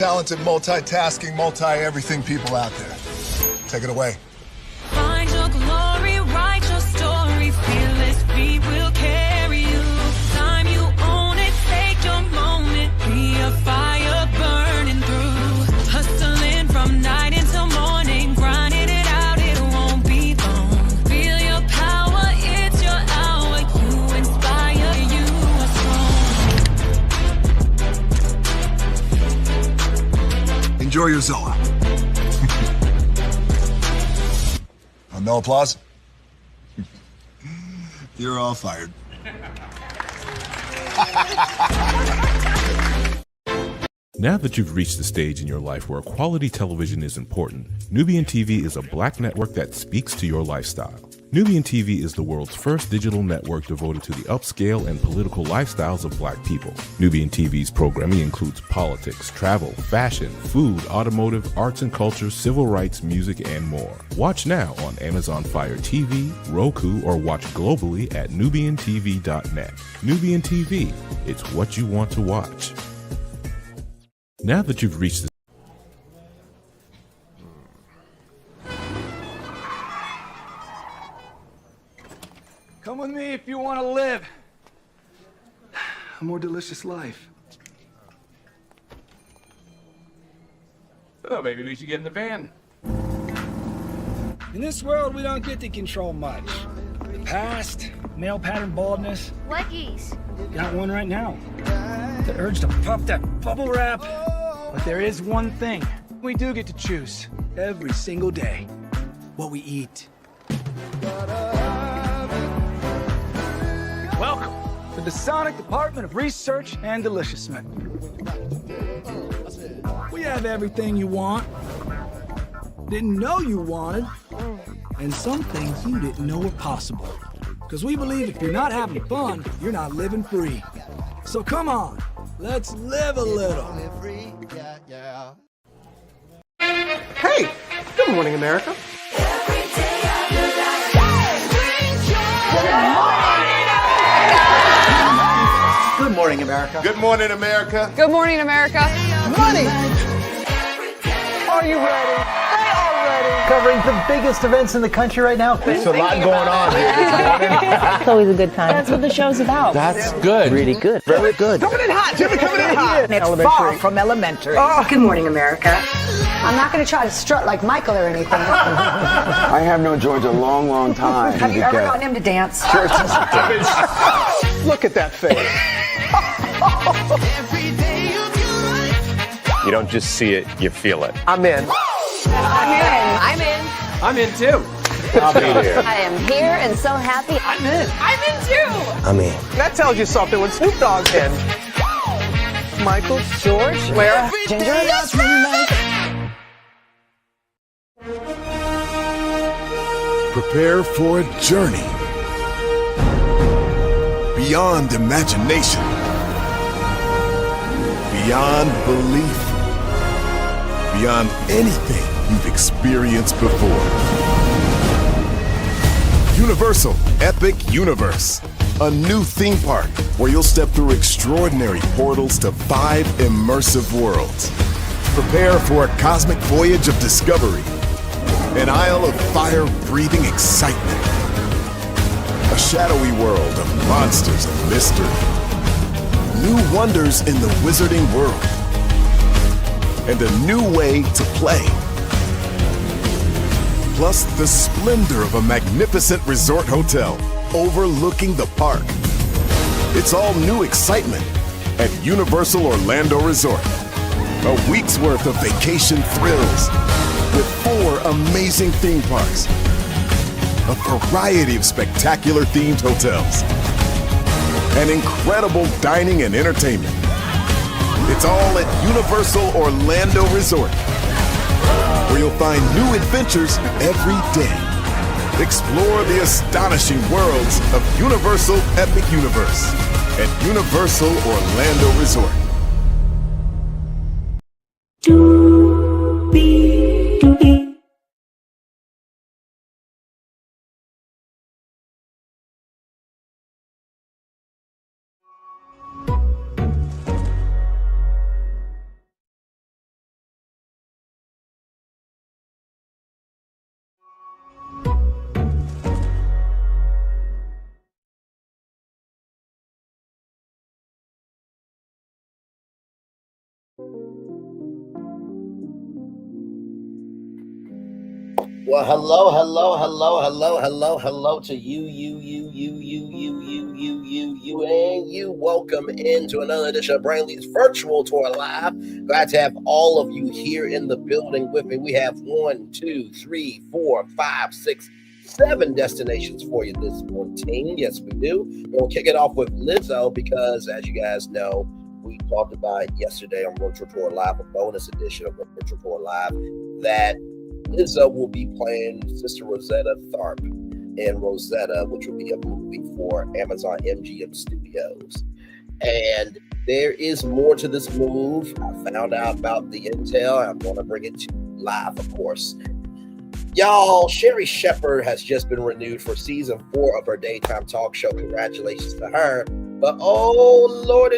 Talented, multitasking, multi-everything people out there. Take it away. Find your glory, write your story, fearless feet will carry you. Time you own it, take your moment, be a fire burning through. Hustling from night until morning, grinding it out, it won't be long. Feel your power, it's your hour, you inspire, you are strong. Enjoy your Zola. No applause? You're all fired. Now that you've reached the stage in your life where quality television is important, Nubian TV is a black network that speaks to your lifestyle. Nubian TV is the world's first digital network devoted to the upscale and political lifestyles of black people. Nubian TV's programming includes politics, travel, fashion, food, automotive, arts and culture, civil rights, music, and more. Watch now on Amazon Fire TV, Roku, or watch globally at nubiantv.net. Nubian TV, it's what you want to watch. Now that you've reached the Come with me if you want to live a more delicious life. Oh, maybe we should get in the van. In this world, we don't get to control much. The past, male pattern baldness. Leggies. Got one right now. The urge to puff that bubble wrap. But there is one thing we do get to choose every single day: what we eat. Welcome to the Sonic Department of Research and Deliciousment. We have everything you want, didn't know you wanted, and some things you didn't know were possible. Because we believe if you're not having fun, you're not living free. So come on, let's live a little. Hey, good morning, America. Good morning, America. Good morning, America. Good morning, America. Money! Are you ready? They are ready. Covering the biggest events in the country right now. There's a lot going on here. It's always a good time. That's what the show's about. That's good. Really good. Very good. Coming in hot, Jimmy, coming in hot. It's far from elementary. Oh. Good morning, America. I'm not going to try to strut like Michael or anything. I have known George a long, long time. Have you ever gotten him to dance? Look at that face. You don't just see it, you feel it. I'm in. I'm in. I'm in too. I'll be there. I am here and so happy. I'm in. I'm in too. I'm in. That tells you something when Snoop Dogg's in. Michael, George, where? Ginger. Prepare for a journey beyond imagination, beyond belief, beyond anything you've experienced before. Universal Epic Universe, a new theme park where you'll step through extraordinary portals to 5 immersive worlds. Prepare for a cosmic voyage of discovery, an isle of fire-breathing excitement, a shadowy world of monsters and mystery, new wonders in the wizarding world, and a new way to play. Plus the splendor of a magnificent resort hotel overlooking the park. It's all new excitement at Universal Orlando Resort. A week's worth of vacation thrills with 4 amazing theme parks, a variety of spectacular themed hotels, and incredible dining and entertainment. It's all at Universal Orlando Resort, where you'll find new adventures every day. Explore the astonishing worlds of Universal Epic Universe at Universal Orlando Resort. Well, hello to you, and you. Welcome into another edition of Brainley's Virtual Tour Live. Glad to have all of you here in the building with me. We have 1, 2, 3, 4, 5, 6, 7 destinations for you this morning. Yes, we do. We'll kick it off with Lizzo because, as you guys know, we talked about yesterday on Virtual Tour Live, a bonus edition of Virtual Tour Live, that Lizzo will be playing Sister Rosetta Tharpe in Rosetta, which will be a movie for Amazon MGM Studios. And there is more to this move. I found out about the intel. I'm going to bring it to you live, of course. Y'all, Sherri Shepherd has just been renewed for season 4 of her daytime talk show. Congratulations to her. But oh, Lord,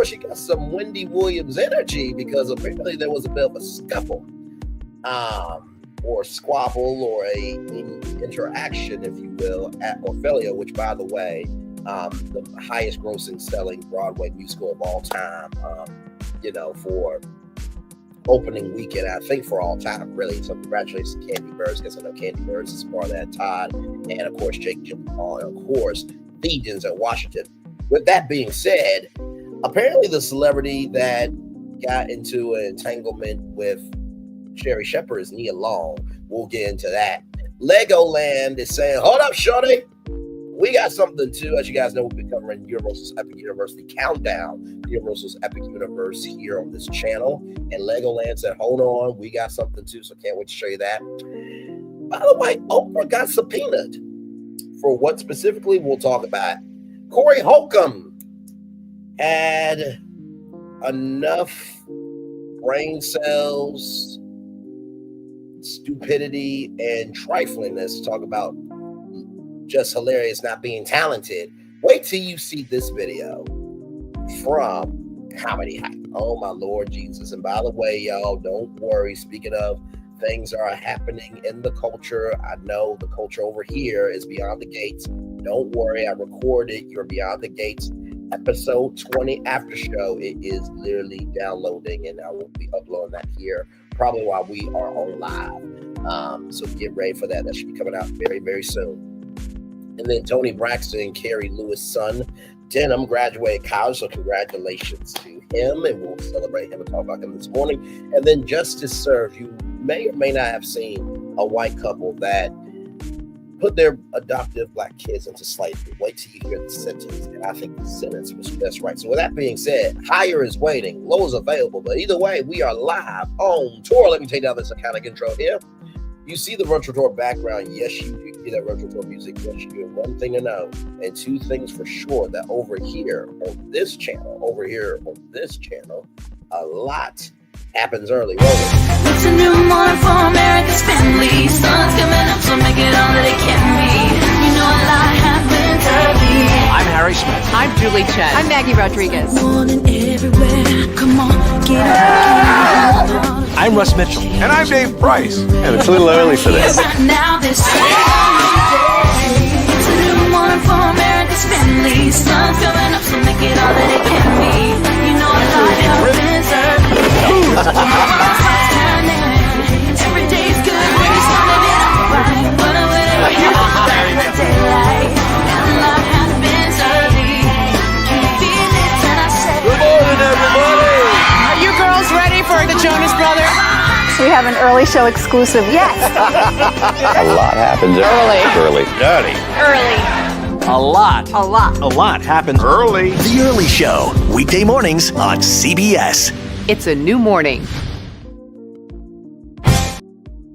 she got some Wendy Williams energy because apparently there was a bit of a scuffle. Or squabble or a interaction, if you will, at Ophelia, which, by the way, the highest grossing selling Broadway musical of all time, for opening weekend, I think for all time, really. So congratulations to Candy Burrs, because I know Candy Burrs is part of that, Todd, and of course Jake Gyllenhaal, and of course the Denzel Washington. With that being said, apparently the celebrity that got into an entanglement with Sherri Shepherd is Nia Long. We'll get into that. Legoland is saying, hold up, shorty. We got something too. As you guys know, we'll be covering Universal's Epic Universe, the countdown, Universal's Epic Universe here on this channel. And Legoland said, hold on, we got something too, so can't wait to show you that. By the way, Oprah got subpoenaed. For what specifically, we'll talk about. Cory Holcomb had enough brain cells, stupidity, and triflingness to talk about just hilarious not being talented. Wait till you see this video from Comedy Hype. Oh my Lord Jesus. And by the way, y'all, don't worry. Speaking of things are happening in the culture, I know the culture over here is Beyond the Gates. Don't worry, I recorded your Beyond the Gates episode 20 after show. It is literally downloading, and I will be uploading that here probably while we are on live. So get ready for that. That should be coming out very, very soon. And then Toni Braxton, Keri Lewis' son, Denim, graduated college, so congratulations to him, and we'll celebrate him and talk about him this morning. And then Justice Served. You may or may not have seen a white couple that put their adoptive black kids into slavery. Wait till you hear the sentence, and I think the sentence was just right. So with that being said, higher is waiting, low is available, but either way, we are live on tour. Let me take down this accounting intro here. You see the virtual tour background. Yes, you do hear that virtual tour music. Yes, you do. One thing to know, and 2 things for sure, that over here on this channel, a lot happens early. It's a new morning for America's family. Sun's coming up, so make it all that it can be. You know a lot happens early. I'm Harry Smith. I'm Julie Chen. I'm Maggie Rodriguez. Morning everywhere. Come on, get up. I'm Russ Mitchell. And I'm Dave Price. And it's a little early for this. Right now, this it's a new morning for America's family. Sun's coming up, so make it all that it can be. You know a lot happens early. Every day's good when you're starting it out right. But whenever you're in the daylight, and a lot happens early. Can you feel it when I say? Good morning, everybody. Are you girls ready for the Jonas Brothers? We have an early show exclusive. Yes. A lot happens early. A lot happens early. The Early Show, weekday mornings on CBS. It's a new morning.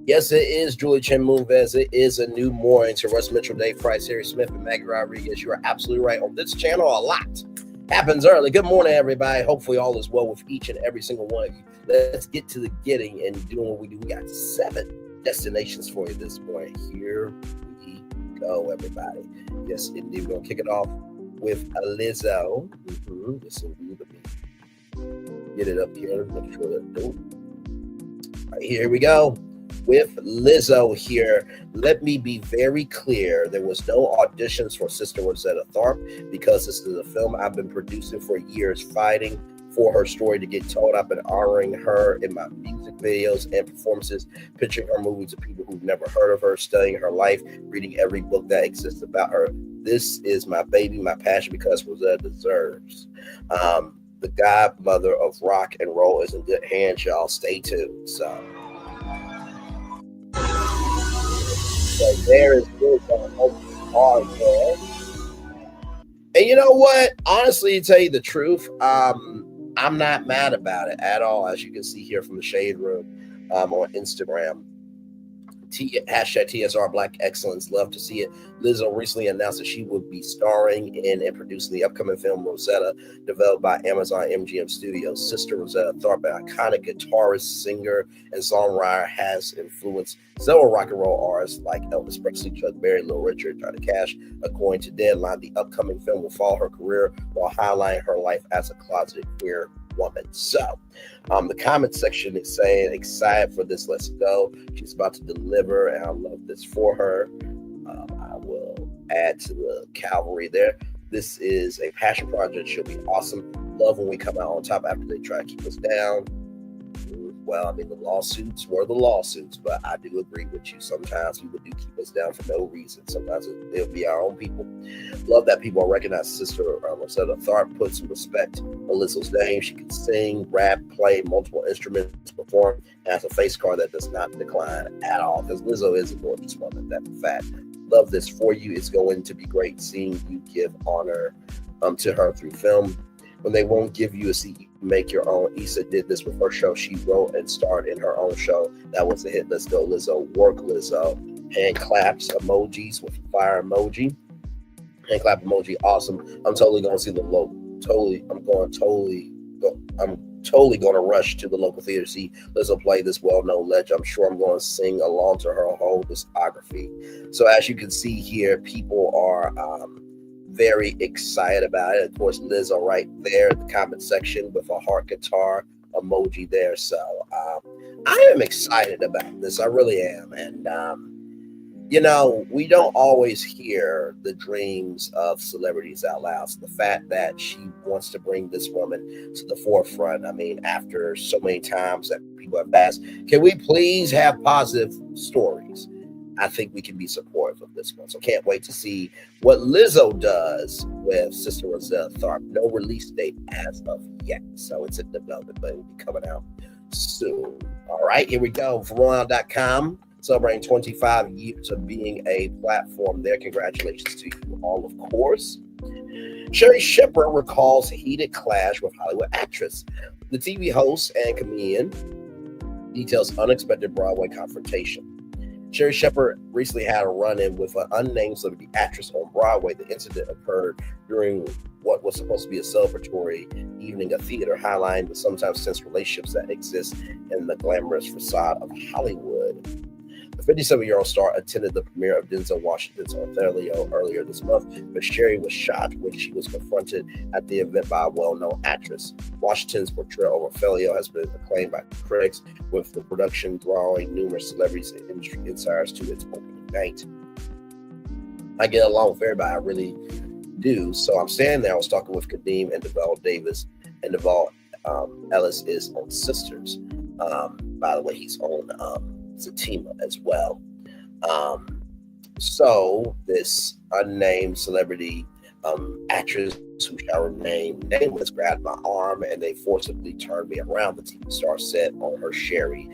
Yes, it is Julie Chen Moonves. It is a new morning to Russ Mitchell, Dave Price, Harry Smith, and Maggie Rodriguez. You are absolutely right. On this channel, a lot happens early. Good morning, everybody. Hopefully all is well with each and every single one of you. Let's get to the getting and doing what we do. We got 7 destinations for you this morning. Here we go, everybody. Yes, indeed. We're going to kick it off with Lizzo. Listen to me. Get it up here. Make sure that right, here we go. With Lizzo here, let me be very clear. There was no auditions for Sister Rosetta Tharpe because this is a film I've been producing for years, fighting for her story to get told. I've been honoring her in my music videos and performances, pitching her movie to people who've never heard of her, studying her life, reading every book that exists about her. This is my baby, my passion, because Rosetta deserves. The godmother of rock and roll is in good hands, y'all. Stay tuned. So there is good on there. And you know what? Honestly, to tell you the truth, I'm not mad about it at all. As you can see here from the Shade Room on Instagram. Hashtag TSR Black Excellence. Love to see it. Lizzo recently announced that she would be starring in and producing the upcoming film Rosetta, developed by Amazon MGM Studios. Sister Rosetta Tharpe, an iconic guitarist, singer, and songwriter, has influenced several rock and roll artists like Elvis Presley, Chuck Berry, Little Richard, Johnny Cash. According to Deadline, the upcoming film will follow her career while highlighting her life as a closeted queer woman. So the comment section is saying excited for this. Let's go. She's about to deliver, and I love this for her. I will add to the cavalry there. This is a passion project. She'll be awesome. Love when we come out on top after they try to keep us down. Well, I mean, the lawsuits were the lawsuits, but I do agree with you. Sometimes people do keep us down for no reason. Sometimes it'll be our own people. Love that people recognize Sister Rosetta Tharpe, put some respect on Lizzo's name. She can sing, rap, play multiple instruments, perform, and has a face card that does not decline at all. Because Lizzo is a gorgeous woman, that's a fact. Love this for you. It's going to be great seeing you give honor to her through film. When they won't give you a seat, you make your own. Issa did this with her show. She wrote and starred in her own show. That was a hit. Let's go, Lizzo. Work, Lizzo. Hand claps, emojis with fire emoji. Hand clap emoji, awesome. I'm totally going to see the local. I'm totally going to rush to the local theater to see Lizzo play this well-known legend. I'm sure I'm going to sing along to her whole discography. So as you can see here, people are very excited about it. Of course, Lizzo right there in the comment section with a heart guitar emoji there. So I am excited about this. I really am. And you know, we don't always hear the dreams of celebrities out loud. So the fact that she wants to bring this woman to the forefront, I mean, after so many times that people have asked, can we please have positive stories? I think we can be supportive of this one. So can't wait to see what Lizzo does with Sister Rosetta Tharpe. No release date as of yet. So it's in development, but it will be coming out soon. All right, here we go. Veronica.com. Celebrating 25 years of being a platform there. Congratulations to you all, of course. Sherri Shepherd recalls heated clash with Hollywood actress. The TV host and comedian details unexpected Broadway confrontation. Sherri Shepherd recently had a run-in with an unnamed celebrity actress on Broadway. The incident occurred during what was supposed to be a celebratory evening of theater, highlighting the sometimes tense relationships that exist in the glamorous facade of Hollywood. The 57-year-old star attended the premiere of Denzel Washington's Othello earlier this month, but Sherri was shocked when she was confronted at the event by a well-known actress. Washington's portrayal of Othello has been acclaimed by critics, with the production drawing numerous celebrities and industry insiders to its opening night. I get along with everybody, I really do. So I'm standing there, I was talking with Kadeem and Devale Davis, and Devale Ellis is on Sisters. By the way, he's on Zatima as well. So this unnamed celebrity actress who shall remain nameless grabbed my arm and they forcibly turned me around. The TV star said on her Sherri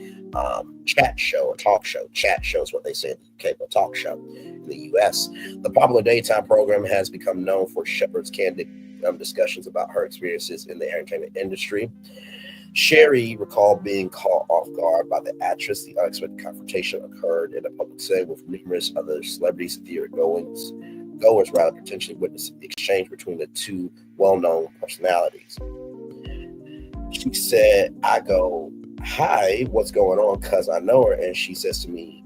chat show, or talk show. Chat show is what they say in the UK, but talk show in the US. The popular daytime program has become known for Shepherd's candid discussions about her experiences in the entertainment industry. Sherri recalled being caught off guard by the actress. The unexpected confrontation occurred in a public setting with numerous other celebrities and theater goers potentially witnessed the exchange between the two well-known personalities. She said, I go, hi, what's going on? Because I know her. And she says to me,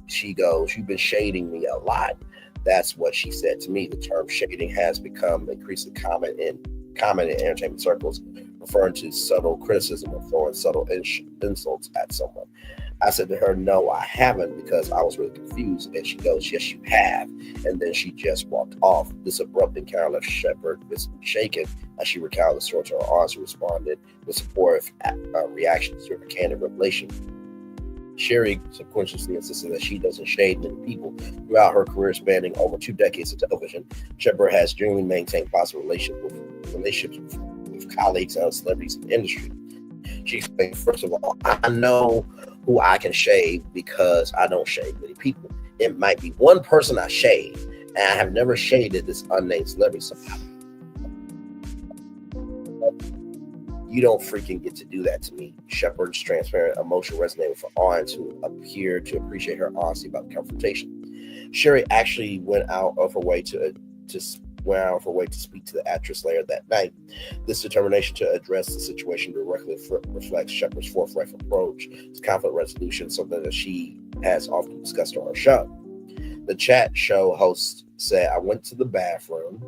she goes, you've been shading me a lot. That's what she said to me. The term shading has become increasingly common in entertainment circles, referring to subtle criticism or throwing subtle insults at someone. I said to her, no, I haven't, because I was really confused. And she goes, yes, you have. And then she just walked off. This abrupt encounter left Shepard visibly shaken as she recounted the story to her aunts, who responded with supportive reactions to her candid revelation. Sherri subconsciously insisted that she doesn't shade many people. Throughout her career spanning over 2 decades of television, Shepard has genuinely maintained positive relationships with colleagues and celebrities in the industry. She explained, first of all, I know who I can shade because I don't shade many people. It might be one person I shade, and I have never shaded this unnamed celebrity somehow. You don't freaking get to do that to me. Shepard's transparent emotion resonated with her aunts, who appeared to appreciate her honesty about the confrontation. Sherri actually went out of her way to speak to the actress later that night. This determination to address the situation directly reflects Shepard's forthright approach to conflict resolution, something that she has often discussed on her show. The chat show host said, I went to the bathroom,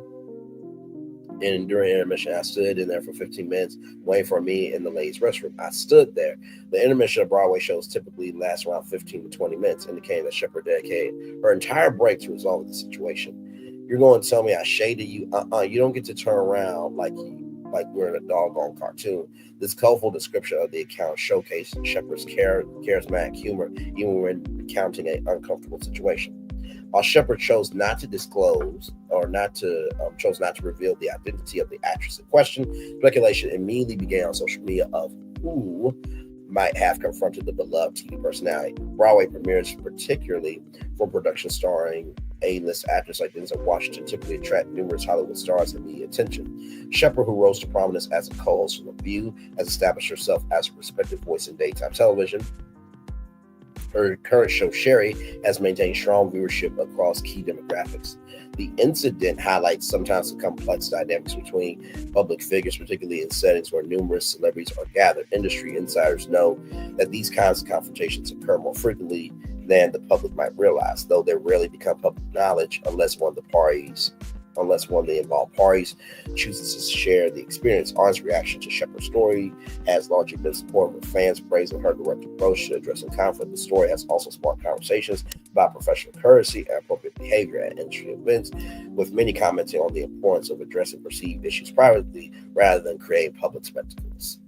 and during intermission, I stood in there for 15 minutes waiting for me in the ladies' restroom. I stood there. The intermission of Broadway shows typically lasts around 15 to 20 minutes, indicating that Shepard dedicated her entire break to resolving the situation. You're going to tell me I shaded you? You don't get to turn around like we're in a doggone cartoon. This colorful description of the account showcased Shepard's charismatic humor, even when recounting an uncomfortable situation. While Shepard chose not to disclose or chose not to reveal the identity of the actress in question, speculation immediately began on social media of who might have confronted the beloved TV personality. Broadway premieres, particularly for productions starring A-list actors like Denzel Washington, typically attract numerous Hollywood stars and media attention. Shepard, who rose to prominence as a co-host of The View, has established herself as a respected voice in daytime television. Her current show, Sherri, has maintained strong viewership across key demographics. The incident highlights sometimes the complex dynamics between public figures, particularly in settings where numerous celebrities are gathered. Industry insiders know that these kinds of confrontations occur more frequently than the public might realize, though they rarely become public knowledge unless one of the involved parties chooses to share the experience. Arn's reaction to Shepard's story has largely been supported, with fans praising her direct approach to addressing conflict. The story has also sparked conversations about professional courtesy and appropriate behavior at industry events, with many commenting on the importance of addressing perceived issues privately rather than creating public spectacles.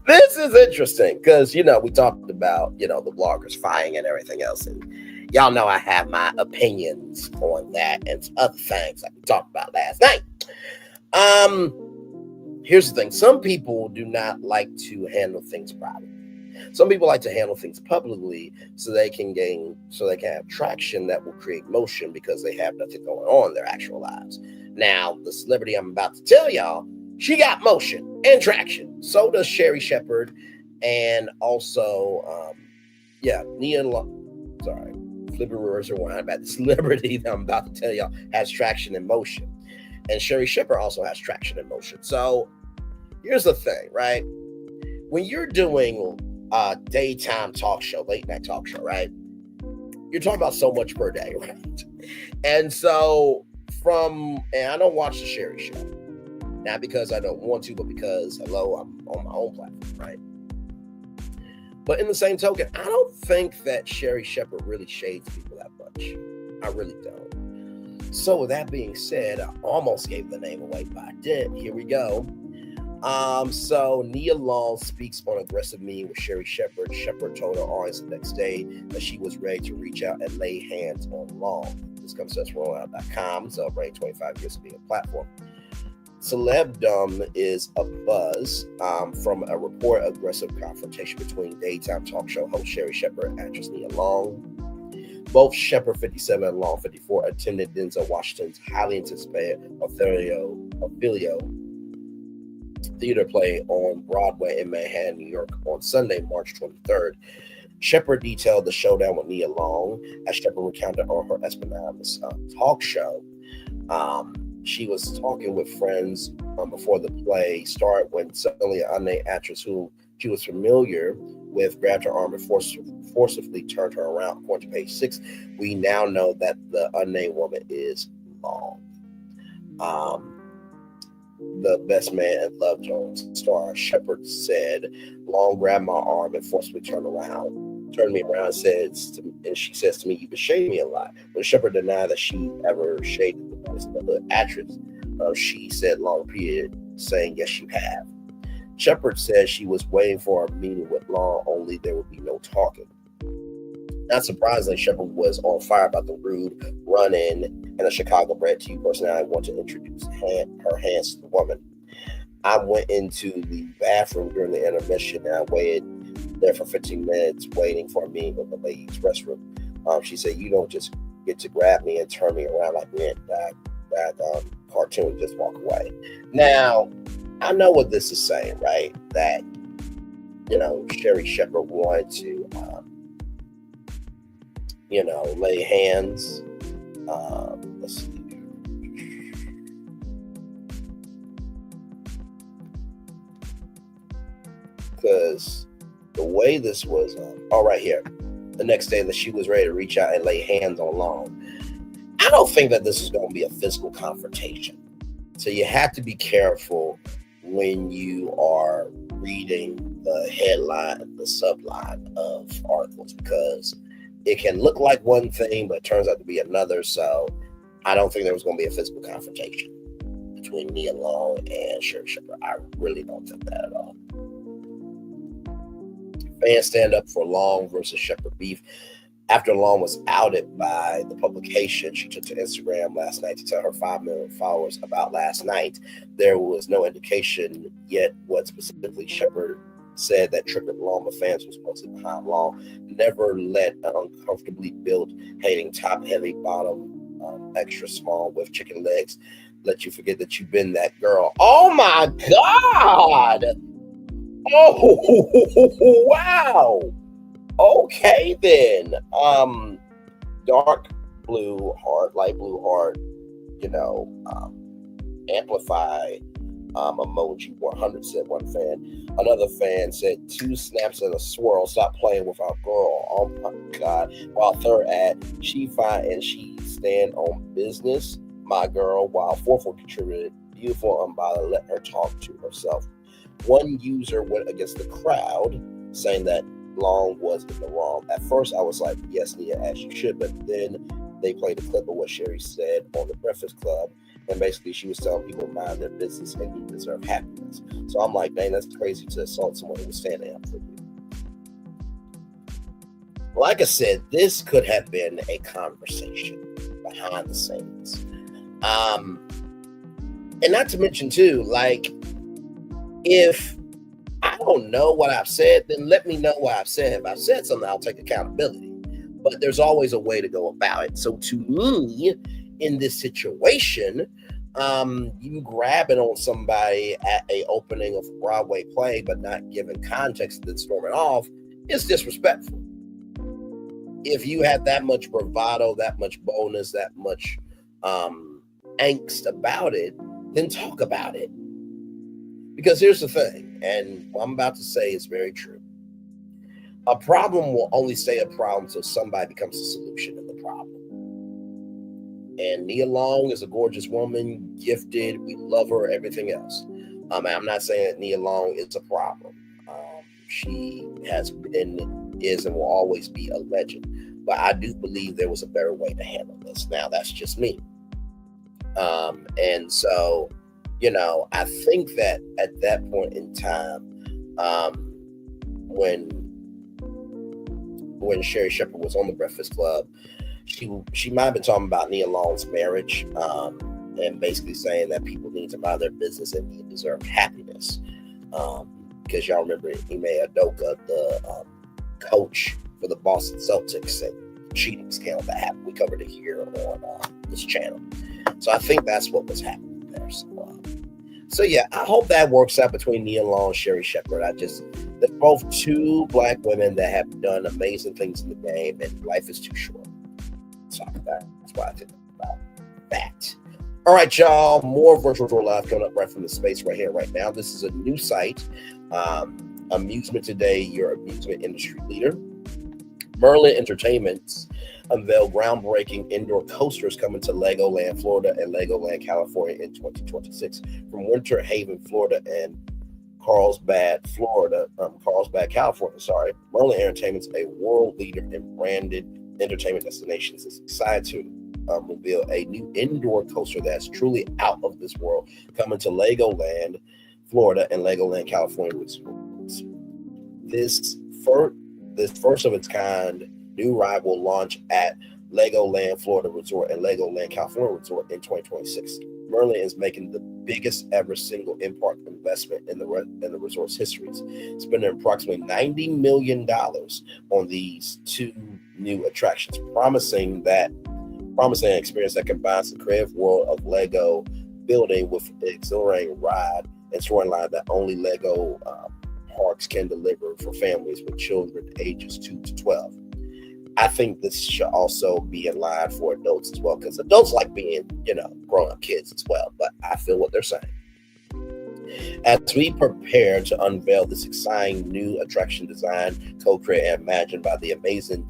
This is interesting because, we talked about, the bloggers fighting and everything else, and y'all know I have my opinions on that and other things like we talked about last night. Here's the thing. Some people do not like to handle things privately. Some people like to handle things publicly so they can have traction that will create motion because they have nothing going on in their actual lives. Now, the celebrity I'm about to tell y'all, she got motion and traction. So does Sherri Shepard, and also, the celebrity that I'm about to tell y'all has traction and motion. And Sherri Shepard also has traction and motion. So here's the thing, right? When you're doing a daytime talk show, late night talk show, right? You're talking about so much per day, right? And so and I don't watch the Sherri show. Not because I don't want to, but because, I'm on my own platform, right? But in the same token, I don't think that Sherri Shepard really shades people that much. I really don't. So with that being said, I almost gave the name away, but I didn't. Here we go. So Nia Long speaks on aggressive meeting with Sherri Shepard. Shepard told her audience the next day that she was ready to reach out and lay hands on Long. This comes to us from rollout.com, celebrating 25 years of being a platform. Celebdom is a buzz from a report of aggressive confrontation between daytime talk show host Sherri Shepard and actress Nia Long. Both Shepard, 57, and Long, 54, attended Denzel Washington's highly anticipated Othello theater play on Broadway in Manhattan, New York on Sunday, March 23rd. Shepard detailed the showdown with Nia Long as Shepard recounted on her Espionage talk show. She was talking with friends before the play started when suddenly an unnamed actress who she was familiar with grabbed her arm and forcibly turned her around. According to page 6, we now know that the unnamed woman is Long. the best man in Love Jones star Shepard said, Long grabbed my arm and forcibly turned me around and she says to me, "You've been shading me a lot." When Shepard denied that she ever shaded the voice of the hood actress, she said, Long repeated, saying, "Yes, you have." Shepard said she was waiting for a meeting with Long, only there would be no talking. Not surprisingly, Shepard was on fire about the rude run-in, and a Chicago-bred TV personality wanted to introduce her hands to the woman. I went into the bathroom during the intermission, and I waited there for 15 minutes waiting for a meeting with the ladies' restroom. She said, "You don't just get to grab me and turn me around like that cartoon, just walk away." Now, I know what this is saying, right? That, Sherri Shepard wanted to, lay hands. Let's see. Because the way this was, right here, the next day that she was ready to reach out and lay hands on Long. I don't think that this is going to be a physical confrontation. So you have to be careful when you are reading the headline and the subline of articles, because it can look like one thing, but it turns out to be another. So I don't think there was going to be a physical confrontation between Nia Long and Sherri Shepard. I really don't think that at all. Fans stand up for Long versus Shepard beef. After Long was outed by the publication, she took to Instagram last night to tell her 5 million followers about last night. There was no indication yet what specifically Shepard said that triggered Long, but fans were supposedly behind Long. Never let an uncomfortably built, hating top heavy, bottom extra small with chicken legs let you forget that you've been that girl. Oh my God! Oh, wow. Okay, then. Dark blue heart, light blue heart, amplify emoji 100, said one fan. Another fan said 2 snaps and a swirl. Stop playing with our girl. Oh my God. While third ad, she fine and she stand on business, my girl. While fourth one contributed, beautiful, unbothered, let her talk to herself. One user went against the crowd, saying that Long was in the wrong. At first, I was like, yes, Nia, as you should. But then they played a clip of what Sherri said on the Breakfast Club. And basically, she was telling people to mind their business and you deserve happiness. So I'm like, dang, that's crazy to assault someone who was standing up for you. Like I said, this could have been a conversation behind the scenes. And not to mention, too, like, if I don't know what I've said, then let me know what I've said. If I've said something, I'll take accountability. But there's always a way to go about it. So to me, in this situation, you grabbing on somebody at a opening of a Broadway play, but not giving context and then storming off, is disrespectful. If you have that much bravado, that much boldness, that much angst about it, then talk about it. Because here's the thing, and what I'm about to say is very true. A problem will only stay a problem until somebody becomes a solution in the problem. And Nia Long is a gorgeous woman, gifted. We love her, everything else. I'm not saying that Nia Long is a problem. She has been, is, and will always be a legend. But I do believe there was a better way to handle this. Now, that's just me. And so, I think that at that point in time, when Sherri Shepard was on the Breakfast Club, she might have been talking about Nia Long's marriage, and basically saying that people need to mind their business and you deserve happiness. Because y'all remember Ime Udoka, the coach for the Boston Celtics, and cheating scandal that happened. We covered it here on this channel. So I think that's what was happening there. So yeah, I hope that works out between Nia Long and Sherri Shepard. They're both 2 Black women that have done amazing things in the game, and life is too short. So that's what I think about that. All right, y'all, more Virtual Tour Live coming up right from the space right here, right now. This is a new site, Amusement Today, your amusement industry leader. Merlin Entertainments unveiled groundbreaking indoor coasters coming to Legoland, Florida and Legoland, California in 2026. From Winter Haven, Florida and Carlsbad, California, Merlin Entertainment's a world leader in branded entertainment destinations is excited to reveal a new indoor coaster that's truly out of this world coming to Legoland, Florida and Legoland, California. This first of its kind new ride will launch at Legoland, Florida Resort and Legoland, California Resort in 2026. Merlin is making the biggest ever single in-park investment in the resort's history, spending approximately $90 million on these two new attractions, promising an experience that combines the creative world of Lego building with an exhilarating ride and storyline that only Lego parks can deliver for families with children ages 2 to 12. I think this should also be in line for adults as well, because adults like being, grown-up kids as well, but I feel what they're saying. As we prepare to unveil this exciting new attraction design, co-created and imagined by the amazing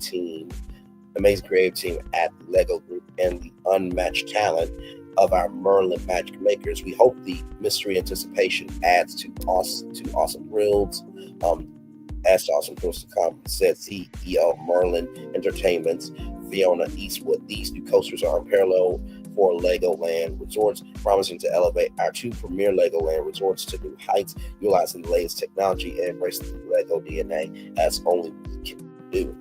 creative team at Lego Group and the unmatched talent of our Merlin Magic Makers, we hope the mystery anticipation adds to awesome thrills. To come, said CEO of Merlin Entertainments, Fiona Eastwood. These new coasters are unparalleled for Legoland Resorts, promising to elevate our two premier Legoland resorts to new heights, utilizing the latest technology and embracing the Lego DNA as only we can do.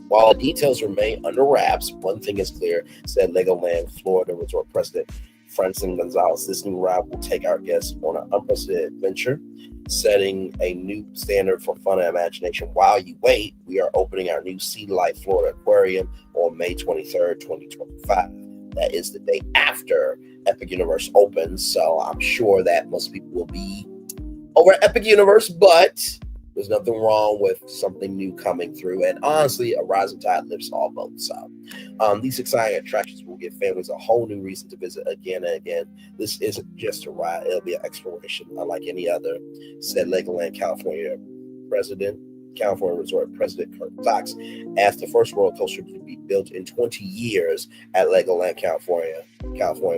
While the details remain under wraps, one thing is clear, said Legoland Florida Resort President Francine Gonzalez. This new ride will take our guests on an unprecedented adventure, setting a new standard for fun and imagination. While you wait, we are opening our new Sea Life Florida Aquarium on May 23rd, 2025. That is the day after Epic Universe opens, so I'm sure that most people will be over at Epic Universe, but there's nothing wrong with something new coming through. And honestly, a rising tide lifts all boats. So these exciting attractions will give families a whole new reason to visit again and again. This isn't just a ride. It'll be an exploration unlike any other, said Legoland California Resort President Kurt Fox, as the first roller coaster to be built in 20 years at Legoland, California,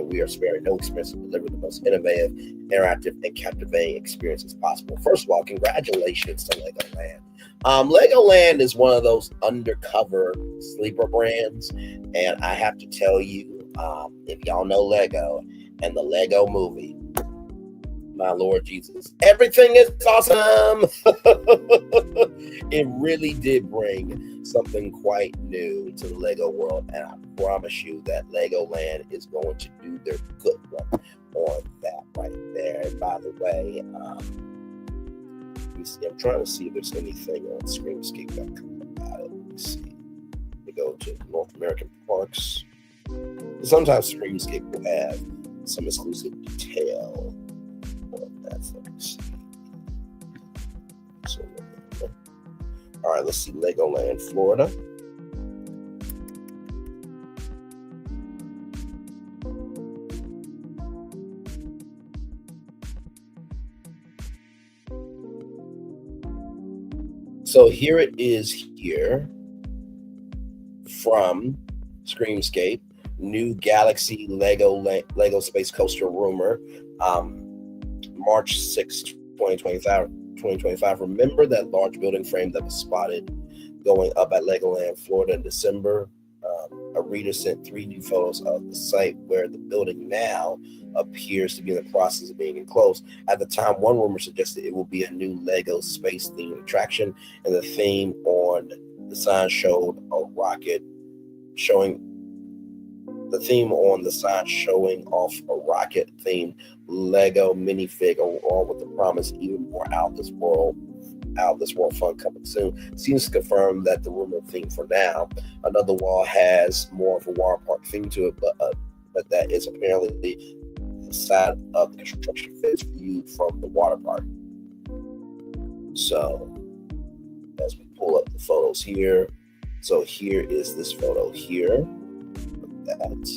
we are sparing no expense to deliver the most innovative, interactive, and captivating experiences possible. First of all, congratulations to Legoland. Legoland is one of those undercover sleeper brands, and I have to tell you, if y'all know Lego and the Lego movie, my Lord Jesus, everything is awesome. It really did bring something quite new to the Lego world, and I promise you that Legoland is going to do their good one on that right there. And by the way, let me see, I'm trying to see if there's anything on Screamscape.com about it. Let me see. We go to North American Parks. Sometimes Screamscape will have some exclusive detail. All right, let's see Legoland, Florida. So here it is here from Screamscape, new Galaxy Lego Space Coaster rumor. March 6th, 2025. Remember that large building frame that was spotted going up at Legoland, Florida in December? A reader sent 3 new photos of the site where the building now appears to be in the process of being enclosed. At the time, one rumor suggested it will be a new Lego space-themed attraction, and the theme on the sign showed a rocket showing off a rocket-themed Lego minifig, along with the promise even more out of this world fun coming soon. Seems to confirm that the rumor theme for now. Another wall has more of a water park theme to it, but that is apparently the side of the construction phase viewed from the water park. So as we pull up the photos here, so here is this photo here. That.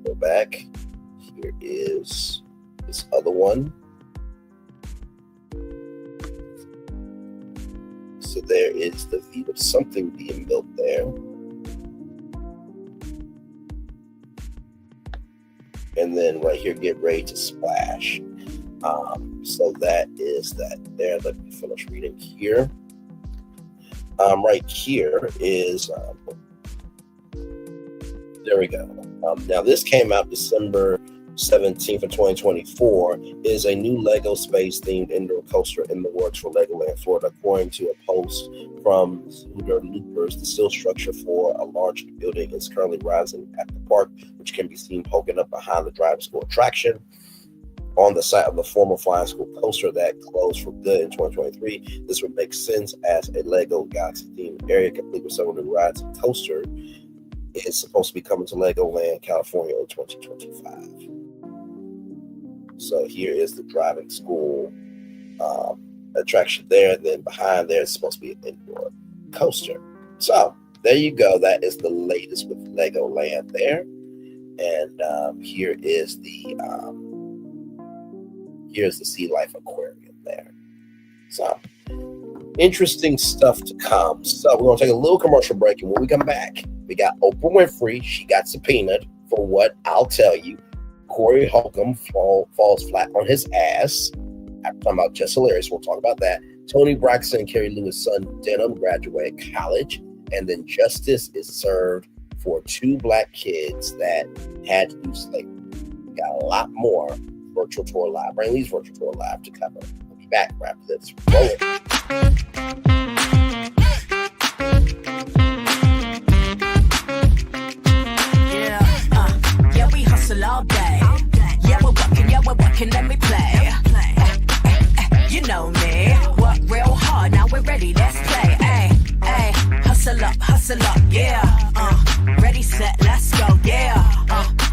Go back. Here is this other one. So there is the view of something being built there. And then right here, get ready to splash. So that is that there. Let me finish reading here. Right here is, there we go. Now this came out December 17th of 2024, is a new Lego space themed indoor coaster in the works for Legoland, Florida. According to a post from Zooter Loopers, the steel structure for a large building is currently rising at the park, which can be seen poking up behind the driving school attraction on the site of the former flying school coaster that closed for good in 2023. This would make sense as a Lego Galaxy themed area complete with several new rides and coaster is supposed to be coming to Legoland, California in 2025. So here is the driving school attraction there. Then behind there is supposed to be an indoor coaster. So there you go. That is the latest with Legoland there. And here is the here's the Sea Life Aquarium there. So interesting stuff to come. So we're going to take a little commercial break, and when we come back, we got Oprah Winfrey. She got subpoenaed for what I'll tell you. Cory Holcomb falls flat on his ass. I'm talking about Just Hilarious. We'll talk about that. Toni Braxton and Keri Lewis' son Denim graduate college. And then justice is served for 2 black kids that had to do slavery. We got a lot more Virtual Tour Live. Bring these Virtual Tour Live to cover. We'll be back after this. Roll it. Yeah, we hustle all day. Yeah, we're working, let me play. You know me, work real hard, now we're ready, let's play. Ay, hustle up, yeah. Ready, set, let's go, yeah.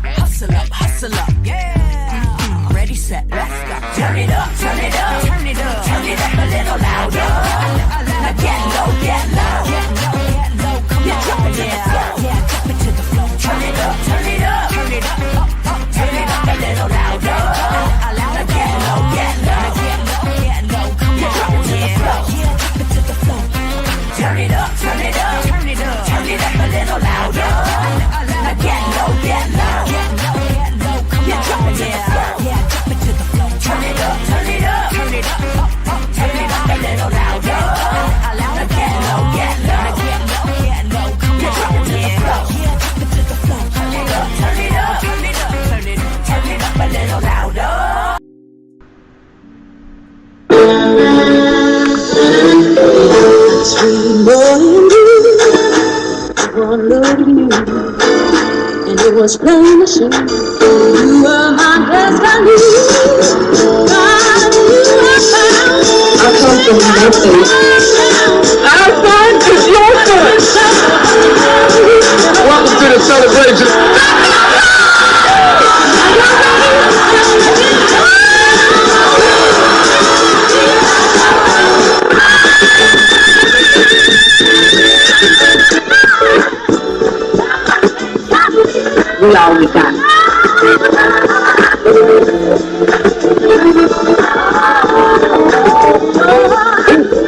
Hustle up, yeah. Ready, set, let's go. Turn it up, turn it up, turn it up, turn it up a little louder. Now get low, come on, yeah, drop it to the floor. Turn it up, turn it up, turn it up, turn it up a little louder. Now get low, come on, yeah, drop it to the floor. Turn it up, turn it up, turn it up, turn it up a little louder. Now get low, come on, yeah, drop it to the floor. Turn it up, turn it up, turn it up, turn it up a little louder. Now get low, come on, drop it to the floor. Drop it to the floor. Turn it up, turn it up, turn it up, turn it up a little louder. Sweet morning dew, one look at you, and it was plain to see you were my destiny. I come from nothing. Our son is your son. Welcome to the celebration. We always got it.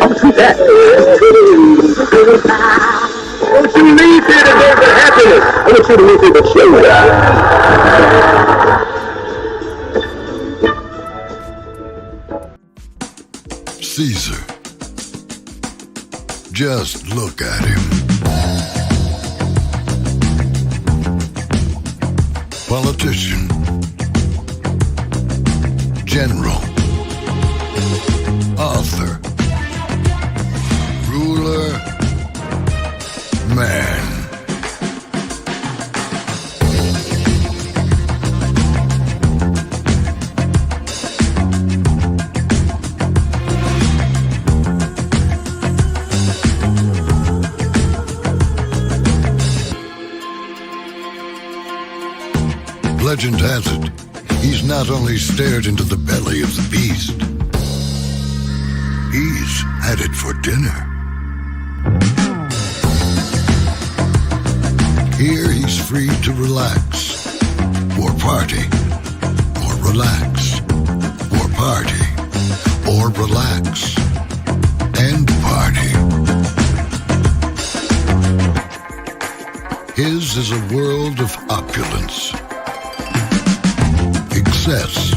I'll see that. Don't you leave here to go for happiness. I want you to leave here to show that. Caesar. Just look at him. Politician, general, author, ruler, man. Legend has it, he's not only stared into the belly of the beast, he's had it for dinner. Here he's free to relax, or party, or relax, or party, or relax, and party. His is a world of opulence, excess,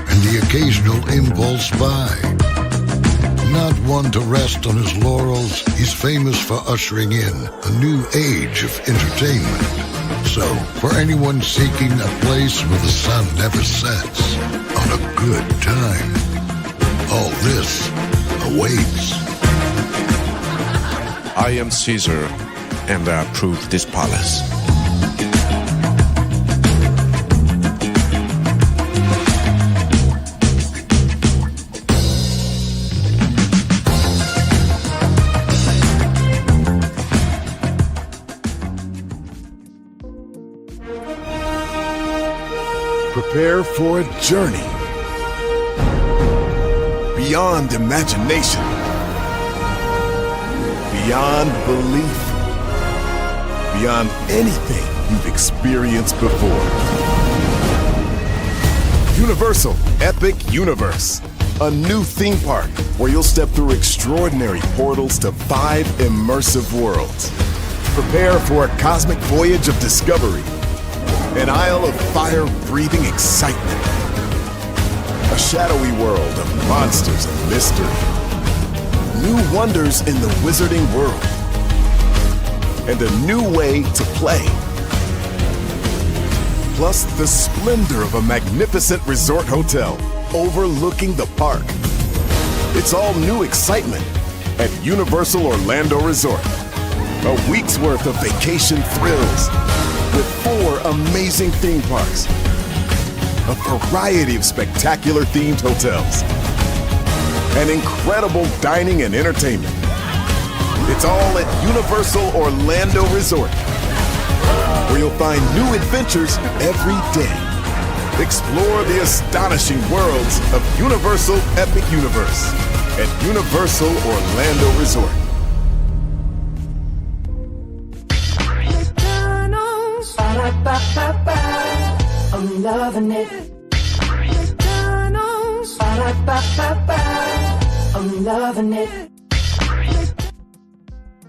and the occasional impulse buy. Not one to rest on his laurels, he's famous for ushering in a new age of entertainment. So, for anyone seeking a place where the sun never sets on a good time, all this awaits. I am Caesar, and I approve this palace. Prepare for a journey beyond imagination, beyond belief, beyond anything you've experienced before. Universal Epic Universe, a new theme park where you'll step through extraordinary portals to 5 immersive worlds. Prepare for a cosmic voyage of discovery, an isle of fire-breathing excitement, a shadowy world of monsters and mystery, new wonders in the wizarding world, and a new way to play. Plus the splendor of a magnificent resort hotel overlooking the park. It's all new excitement at Universal Orlando Resort. A week's worth of vacation thrills with 4 amazing theme parks, a variety of spectacular themed hotels, and incredible dining and entertainment. It's all at Universal Orlando Resort, where you'll find new adventures every day. Explore the astonishing worlds of Universal Epic Universe at Universal Orlando Resort. I'm loving it. I'm loving it.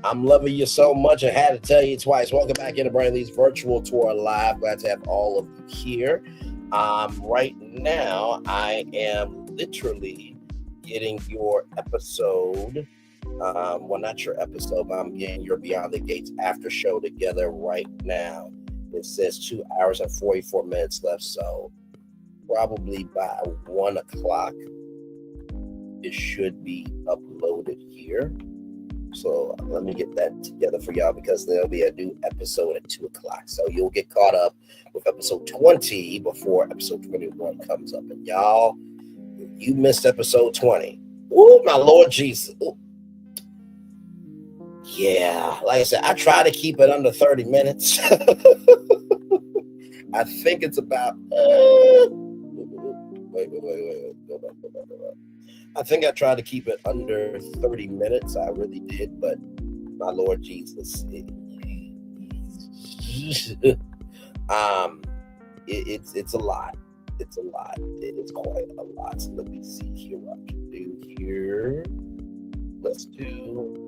I'm loving you so much. I had to tell you twice. Welcome back into Brantley's virtual tour live. Glad to have all of you here. Right now, I am literally getting your episode. Well, not your episode, but I'm getting your Beyond the Gates after show together right now. It says 2 hours and 44 minutes left, so probably by 1 o'clock, it should be uploaded here. So let me get that together for y'all, because there'll be a new episode at 2 o'clock. So you'll get caught up with episode 20 before episode 21 comes up. And y'all, you missed episode 20. Oh, my Lord Jesus. Ooh. Yeah, like I said, I try to keep it under 30 minutes. I think it's about, wait. Go back. I think I tried to keep it under 30 minutes. I really did, but my Lord Jesus, it's a lot. It's a lot. It is quite a lot. So let me see here what I can do here. Let's do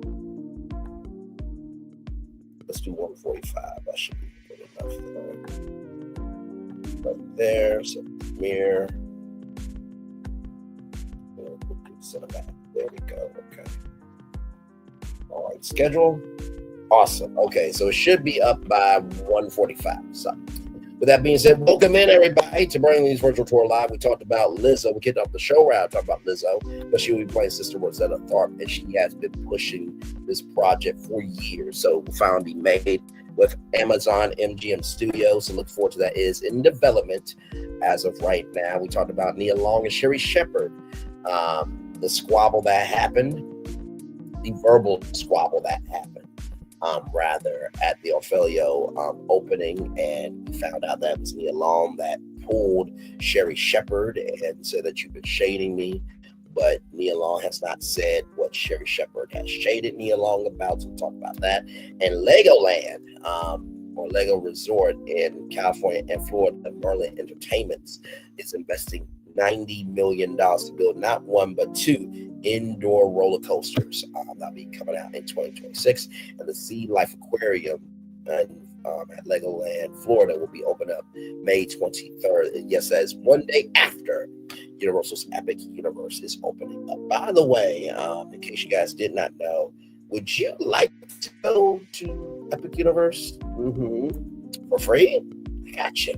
145. I should be good enough there. Right there. So premiere. Cinematic. There we go. Okay. All right. Schedule. Awesome. Okay. So it should be up by 145. So with that being said, welcome in everybody to Brantley's virtual tour live. We talked about Lizzo. We kicked off the show round talking about Lizzo, but she will be playing Sister Rosetta Tharpe, and she has been pushing this project for years. So finally made with Amazon MGM Studios. So look forward to that. It is in development as of right now. We talked about Nia Long and Sherri Shepherd. The squabble that happened, the verbal squabble that happened, rather, at the Orfeo opening, and we found out that was Nia Long that pulled Sherri Shepherd and said that you've been shading me, but Nia Long has not said what Sherri Shepherd has shaded Nia Long about, so we'll talk about that. And Legoland, or Lego Resort in California and Florida, Merlin Entertainments is investing $90 million to build not one but two indoor roller coasters. That'll be coming out in 2026. And the Sea Life Aquarium at Legoland, Florida will be opened up May 23rd. And yes, that is one day after Universal's Epic Universe is opening up. By the way, in case you guys did not know, would you like to go to Epic Universe for free? Gotcha.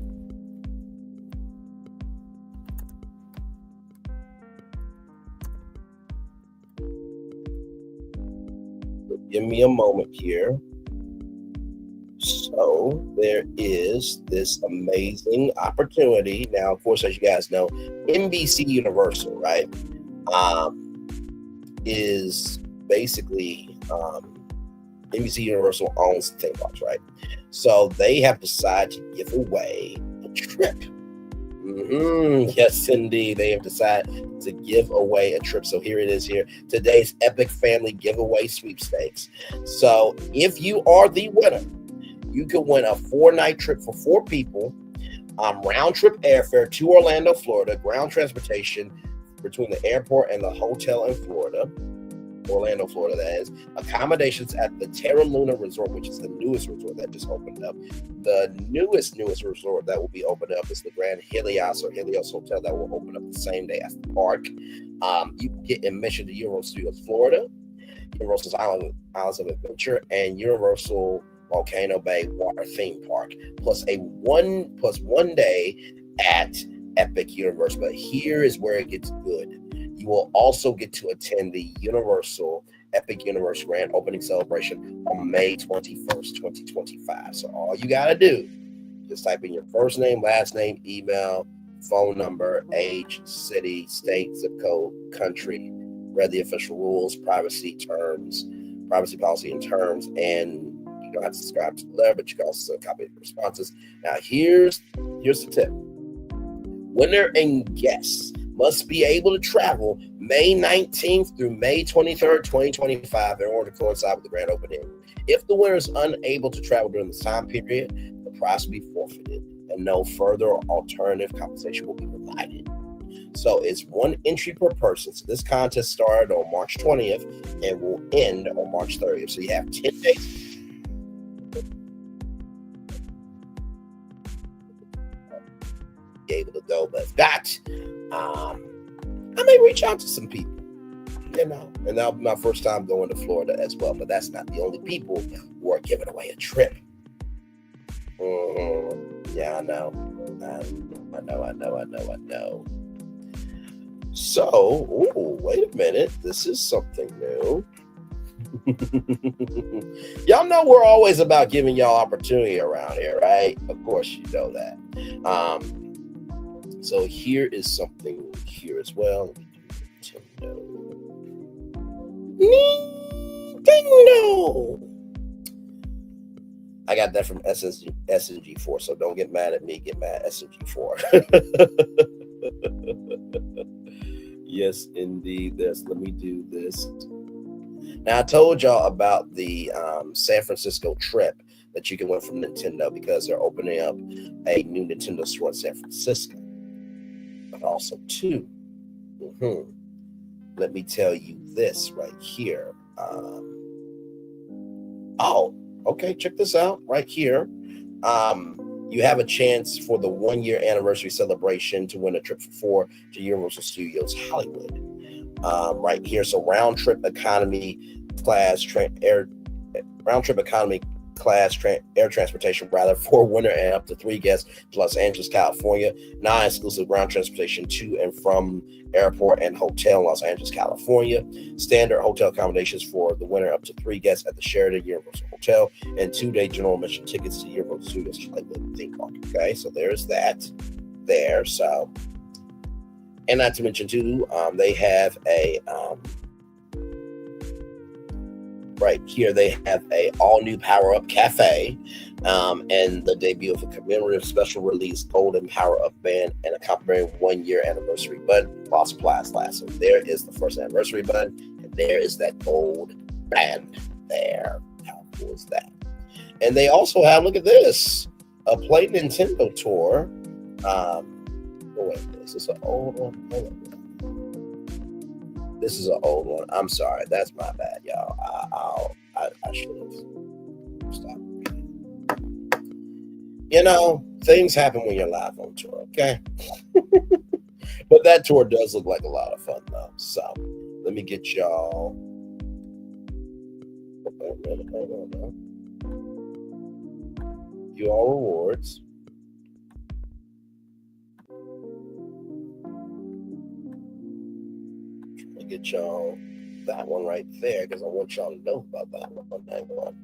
Give me a moment here. So there is this amazing opportunity. Now, of course, as you guys know, NBC Universal, right, is basically NBC Universal owns the theme parks, right? So they have decided to give away a trip. Yes, indeed. They have decided to give away a trip. So here it is here. Today's Epic Family Giveaway Sweepstakes. So if you are the winner, you can win a 4-night trip for 4 people, round trip airfare to Orlando, Florida, ground transportation between the airport and the hotel in Florida, Orlando, Florida, that is, accommodations at the Terra Luna Resort, which is the newest resort that just opened up. The newest resort that will be opened up is the Grand Helios or Helios Hotel that will open up the same day as the park. You can get admission to Universal Studios Florida, Universal's Islands of Adventure, and Universal Volcano Bay Water Theme Park, plus one day at Epic Universe. But here is where it gets good. You will also get to attend the Universal Epic Universe Grand Opening Celebration on May 21st, 2025. So all you got to do, just type in your first name, last name, email, phone number, age, city, state, zip code, country, read the official rules, privacy policy and terms, and you don't have to subscribe to the letter, but you can also copy the responses. Now, here's the tip. Winner and guests must be able to travel May 19th through May 23rd, 2025 in order to coincide with the grand opening. If the winner is unable to travel during this time period, the prize will be forfeited and no further alternative compensation will be provided. So it's 1 entry per person. So this contest started on March 20th and will end on March 30th. So you have 10 days. Able to go, but if not, I may reach out to some people, and that'll be my first time going to Florida as well. But that's not the only people who are giving away a trip. Yeah, I know. So, wait a minute. This is something new. Y'all know we're always about giving y'all opportunity around here, right? Of course, you know that. So here is something here as well. Nintendo. I got that from SNG4, so don't get mad at me. Get mad at SNG4. Yes, indeed. Let me do this. Now, I told y'all about the San Francisco trip that you can win from Nintendo because they're opening up a new Nintendo store in San Francisco. But also, too, let me tell you this right here. Okay, check this out right here. You have a chance for the 1-year anniversary celebration to win a trip for 4 to Universal Studios Hollywood. Right here, so round trip economy class air transportation for winner and up to 3 guests to Los Angeles, California. Non-exclusive ground transportation to and from airport and hotel in Los Angeles, California. Standard hotel accommodations for the winner up to 3 guests at the Sheraton Universal Hotel, and 2-day general admission tickets to Universal Studios Hollywood theme park. Okay, so there's that there. So, and not to mention too, they have a right here, they have a all-new Power-Up Cafe and the debut of a commemorative special release Golden Power-Up Band and a complimentary 1-year anniversary button while supplies last. So there is the first anniversary button, and there is that gold band there. How cool is that? And they also have, look at this, a Play Nintendo tour. Wait, this is an old one. This is an old one. I'm sorry. That's my bad, y'all. I should have stopped reading. You know, things happen when you're live on tour, okay? But that tour does look like a lot of fun, though. So let me get y'all. You all rewards. Trying to get y'all that one right there because I want y'all to know about that one. That one.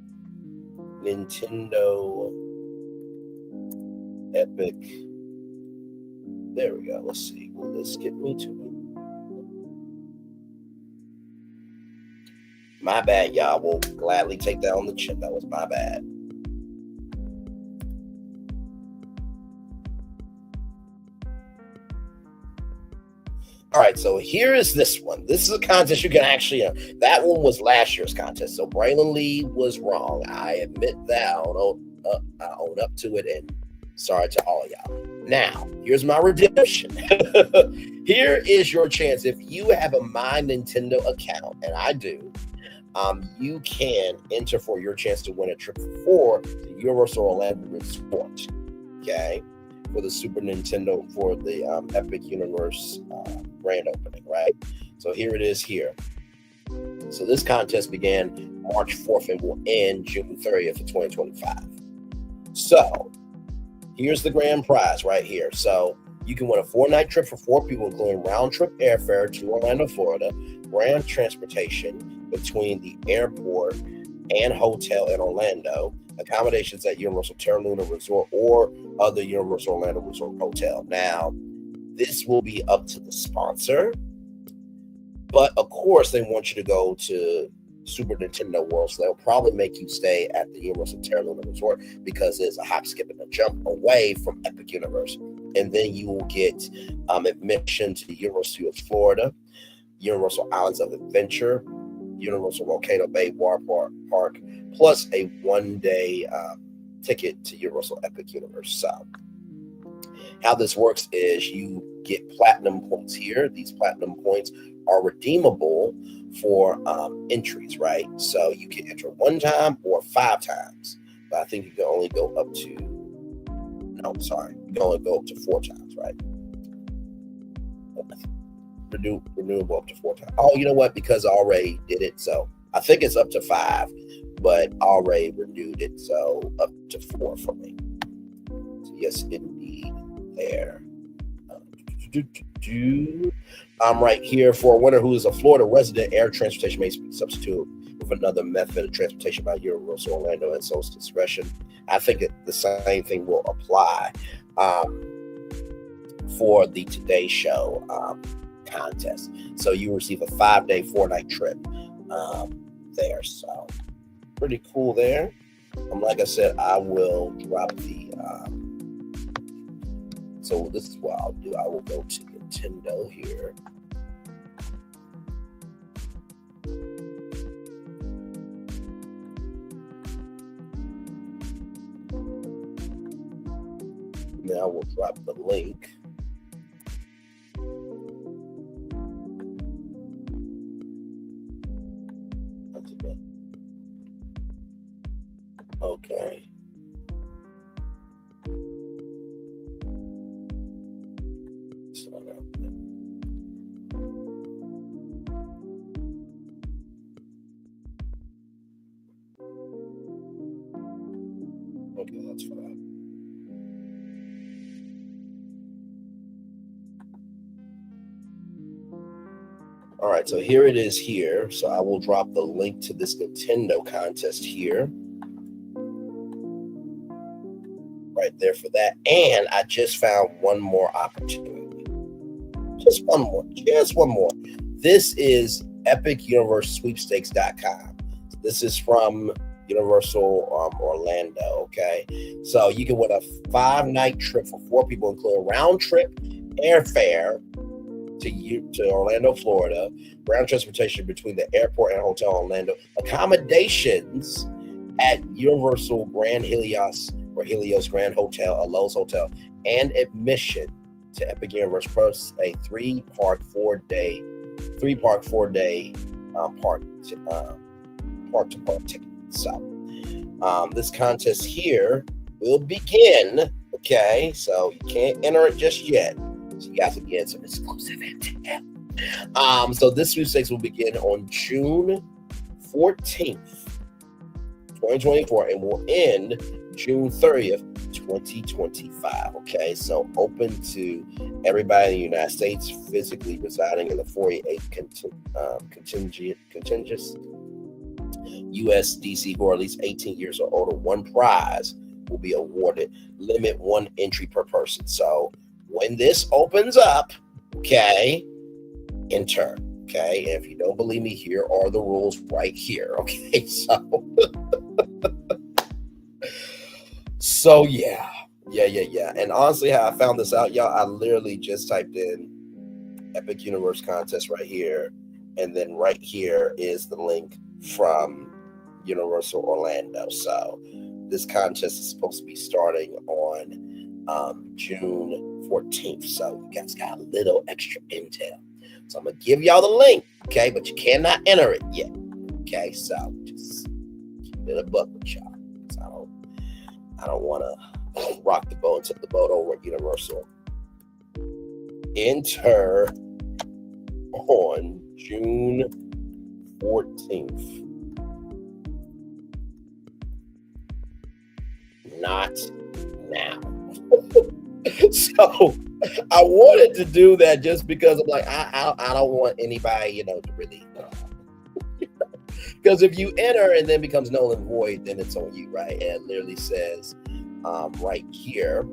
Nintendo Epic. There we go. Let's see. Will this get me to it? My bad, y'all. Will gladly take that on the chin. That was my bad. All right, so here is this one. This is a contest you can actually, that one was last year's contest. So Braylon Lee was wrong. I admit that. I own up to it, and sorry to all of y'all. Now, here's my redemption. Here is your chance. If you have a My Nintendo account, and I do, you can enter for your chance to win a trip for the Universal Orlando Resort, okay, for the Super Nintendo for the Epic Universe grand opening, right? So here it is here. So this contest began March 4th and will end June 30th of 2025. So here's the grand prize right here. So you can win a 4-night trip for 4 people, including round-trip airfare to Orlando, Florida, ground transportation between the airport and hotel in Orlando, accommodations at Universal Terra Luna Resort or other Universal Orlando Resort hotel. Now, this will be up to the sponsor, but of course they want you to go to Super Nintendo World, so they'll probably make you stay at the Universal Terra Luna Resort because it's a hop, skip, and a jump away from Epic Universe. And then you will get admission to the University of Florida, Universal Islands of Adventure, Universal Volcano Bay Water Park, plus a 1-day ticket to Universal Epic Universe. So how this works is you get platinum points here. These platinum points are redeemable for entries, right? So you can enter 1 time or 5 times. But I think you can only go up to, no, I'm sorry. You can only go up to 4 times, right? Renewable up to 4 times. Oh, you know what? Because I already did it. So I think it's up to 5, but I already renewed it. So up to 4 for me. So yes, indeed. There. I'm right here for a winner who is a Florida resident. Air transportation may substitute with another method of transportation by Universal Orlando at soul's discretion. I think the same thing will apply for the Today Show contest. So you receive a 5-day, 4-night trip there. So pretty cool there. Like I said, I will drop the so this is what I'll do. I will go to Nintendo here. Now we'll drop the link. Okay. Okay, that's fine. All right, so here it is here. So I will drop the link to this Nintendo contest here. Right there for that. And I just found one more opportunity. Just one more. This is EpicUniverseSweepstakes.com. This is from Universal Orlando, okay? So you can win a 5-night trip for 4 people, including round trip airfare to Orlando, Florida, ground transportation between the airport and hotel in Orlando, accommodations at Universal Grand Helios or Helios Grand Hotel, a Lowe's Hotel, and admission to Epic Universe plus a 3-part 4-day 3-park, 4-day park-to-park ticket. So this contest here will begin. Okay, so you can't enter it just yet. So you guys will get some exclusive intel. So this sweepstakes will begin on June 14th, 2024, and will end June 30th, 2025. Okay, so open to everybody in the United States physically residing in the 48 contiguous U.S. DC who are at least 18 years or older. One prize will be awarded. Limit 1 entry per person. So when this opens up, okay, enter. Okay, and if you don't believe me, here are the rules right here. Okay, so yeah. And honestly, how I found this out, y'all, I literally just typed in Epic Universe Contest right here, and then right here is the link from Universal Orlando. So this contest is supposed to be starting on June 14th. So you guys got a little extra intel. So I'm gonna give y'all the link, okay? But you cannot enter it yet. Okay, so just keep it a buck with y'all. I don't wanna rock the boat and tip the boat over at Universal. Enter on June 14th. Not now. So I wanted to do that just because I'm like, I don't want anybody, to really, because if you enter and then becomes null and void, then it's on you, right? And it literally says right here,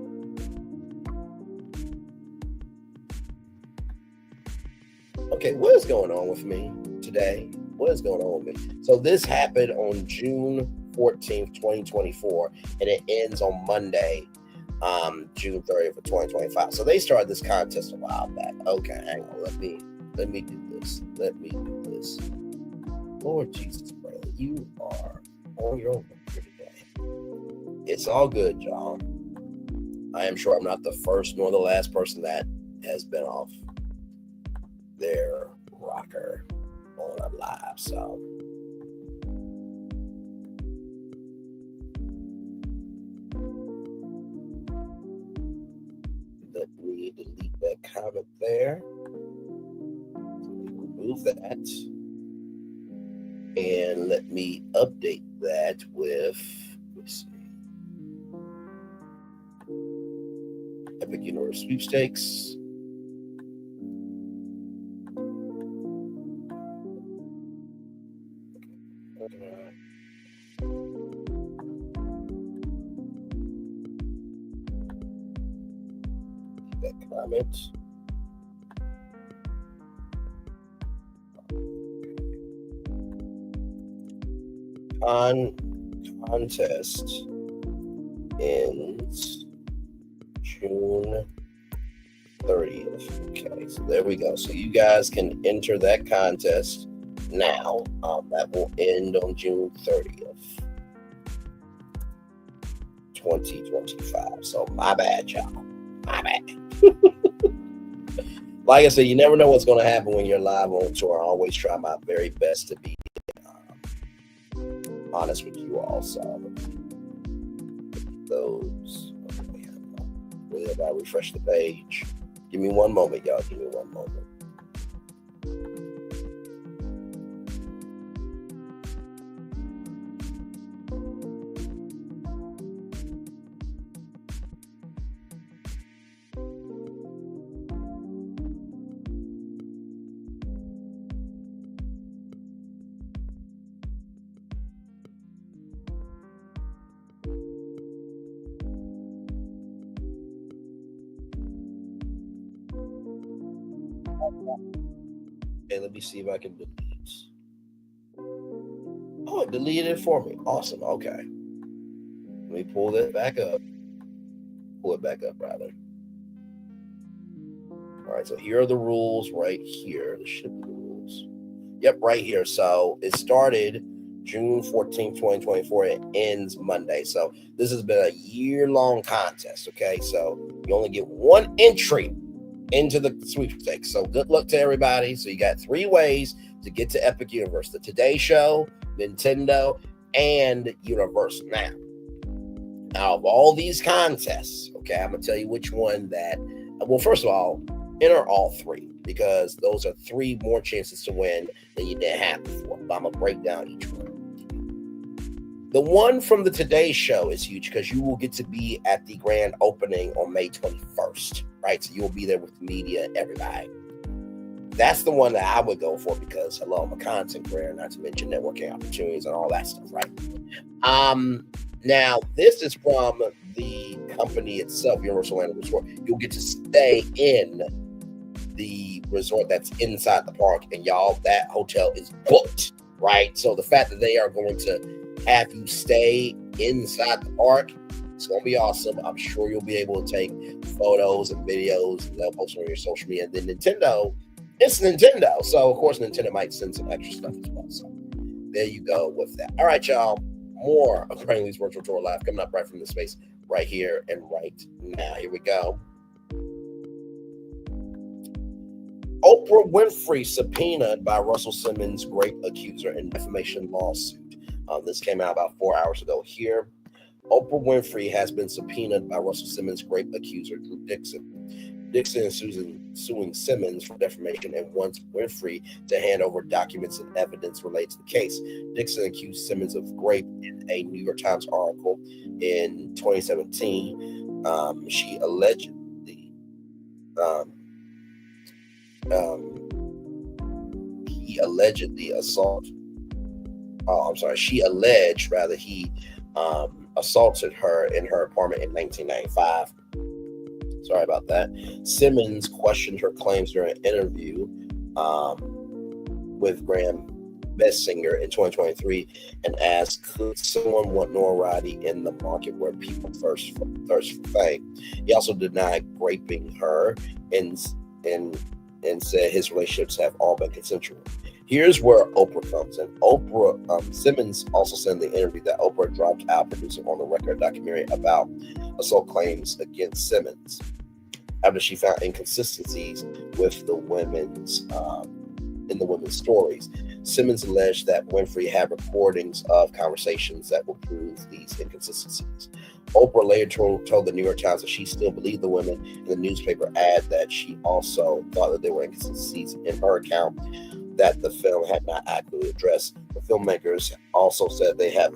okay, what is going on with me today? What is going on with me? So this happened on June 14th, 2024, and it ends on Monday, June 30th of 2025. So they started this contest a while back. Okay, hang on, let me do this. Lord Jesus, brother, you are on your own here today. It's all good, y'all. I am sure I'm not the first nor the last person that has been off their rocker on a live. So let me delete that comment there. Remove that. And let me update that with, let's see, Epic Universe Sweepstakes. That comment. Contest ends June 30th. Okay, so there we go. So you guys can enter that contest now. That will end on June 30th, 2025. So my bad, y'all. My bad. Like I said, you never know what's going to happen when you're live on tour. I always try my very best to be honest with you all. So those, really, I gotta refresh the page. Give me one moment, y'all. Give me one moment. Okay, let me see if I can delete. Oh, it deleted it for me. Awesome. Okay. Let me pull that back up. Pull it back up, rather. All right, so here are the rules right here. There should be the rules. Yep, right here. So it started June 14th, 2024. It ends Monday. So this has been a year-long contest, okay? So you only get one entry into the sweepstakes. So good luck to everybody. So you got 3 ways to get to Epic Universe: the Today Show, Nintendo, and Universal. Now, out of all these contests, okay, I'm gonna tell you which one that. Well, first of all, enter all 3 because those are 3 more chances to win than you didn't have before. But I'm gonna break down each one. The one from the Today Show is huge because you will get to be at the grand opening on May 21st, right? So you'll be there with the media and everybody. That's the one that I would go for because, hello, I'm a content creator, not to mention networking opportunities and all that stuff, right? Now, this is from the company itself, Universal Land Resort. You'll get to stay in the resort that's inside the park, and y'all, that hotel is booked, right? So the fact that they are going to have you stay inside the park, it's going to be awesome. I'm sure you'll be able to take photos and videos and they'll post them on your social media. And then Nintendo, it's Nintendo. So, of course, Nintendo might send some extra stuff as well. So, there you go with that. All right, y'all. More of Brantley's Virtual Tour Live coming up right from this space right here and right now. Here we go. Oprah Winfrey subpoenaed by Russell Simmons' great accuser in defamation lawsuit. This came out about 4 hours ago here. Oprah Winfrey has been subpoenaed by Russell Simmons' great accuser, Drew Dixon. Dixon is suing Simmons for defamation and wants Winfrey to hand over documents and evidence related to the case. Dixon accused Simmons of rape in a New York Times article in 2017. She alleged he assaulted her in her apartment in 1995. Sorry about that. Simmons questioned her claims during an interview with Graham Bessinger in 2023 and asked, could someone want notoriety in the market where people thirst for fame? He also denied raping her and said his relationships have all been consensual. Here's where Oprah comes in. Simmons also said in the interview that Oprah dropped out producing on the record documentary about assault claims against Simmons after she found inconsistencies with the women's stories. Simmons alleged that Winfrey had recordings of conversations that would prove these inconsistencies. Oprah later told the New York Times that she still believed the women, and the newspaper added that she also thought that there were inconsistencies in her account that the film had not accurately addressed. The filmmakers also said they have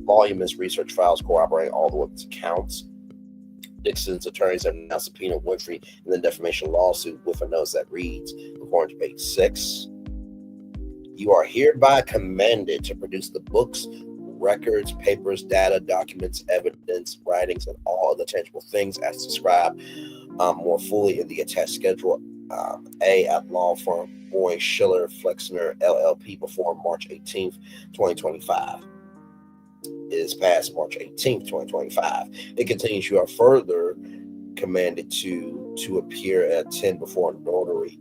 voluminous research files corroborating all the women's accounts. Dixon's attorneys have now subpoenaed Winfrey in the defamation lawsuit with a notice that reads, according to page 6, you are hereby commanded to produce the books, records, papers, data, documents, evidence, writings, and all other tangible things as described more fully in the attached schedule A at law firm Boy Schiller Flexner LLP before March 18th, 2025. It is past March 18th, 2025. It continues, you are further commanded to appear at 10 before a notary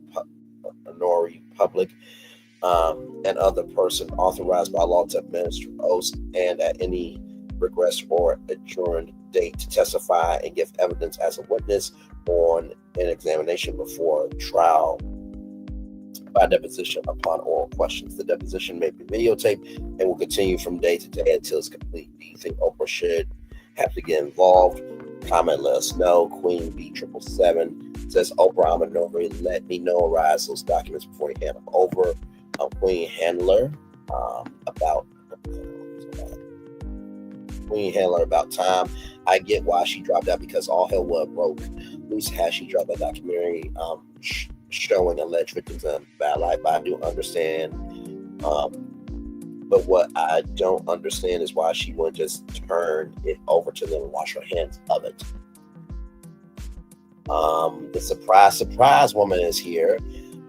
public and other person authorized by law to administer oaths and at any regress or adjourned date to testify and give evidence as a witness on an examination before trial by deposition upon oral questions. The deposition may be videotaped and will continue from day to day until it's complete. Do you think Oprah should have to get involved? Comment, let us know. Queen B777 says, Oprah, I'm a notary. Let me notarize those documents before you hand them over. Queen Handler about time. I get why she dropped out because all hell broke loose. Has she dropped that documentary showing alleged victims in a bad light? But I do understand. But what I don't understand is why she wouldn't just turn it over to them and wash her hands of it. The surprise woman is here.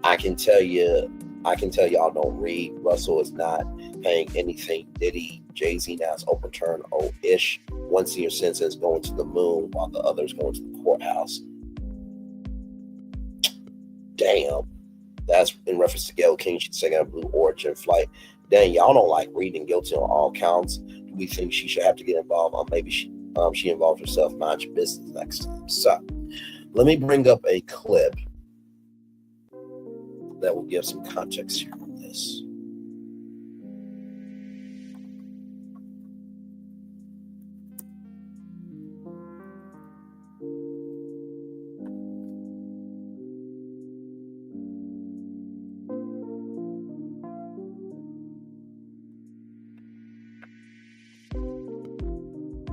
I can tell y'all don't read. Russell is not paying anything. Diddy, Jay-Z now is overturned old-ish. One senior citizen is going to the moon while the other is going to the courthouse. Damn. That's in reference to Gayle King. She's taking a Blue Origin flight. Dang, y'all don't like reading guilty on all counts. Do we think she should have to get involved? Maybe she involved herself. Mind your business next time. So, Let me bring up a clip that will give some context here on this.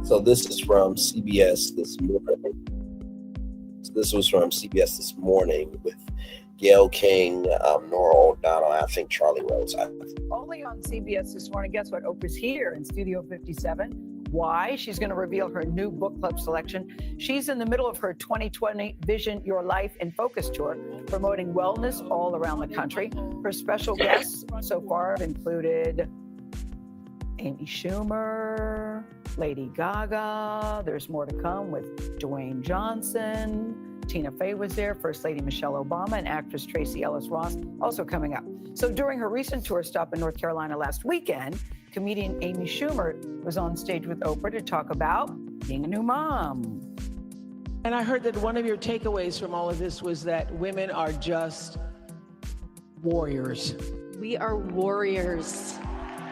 So this is from CBS this morning. So this was from CBS this morning with Gayle King, Nora O'Donnell, I think Charlie Rose. Only on CBS this morning. Guess what? Oprah's here in Studio 57. Why? She's going to reveal her new book club selection. She's in the middle of her 2020 Vision Your Life in Focus tour, promoting wellness all around the country. Her special guests so far have included Amy Schumer, Lady Gaga. There's more to come with Dwayne Johnson. Tina Fey was there, First Lady Michelle Obama, and actress Tracee Ellis Ross also coming up. So during her recent tour stop in North Carolina last weekend, comedian Amy Schumer was on stage with Oprah to talk about being a new mom. And I heard that one of your takeaways from all of this was that women are just warriors. We are warriors.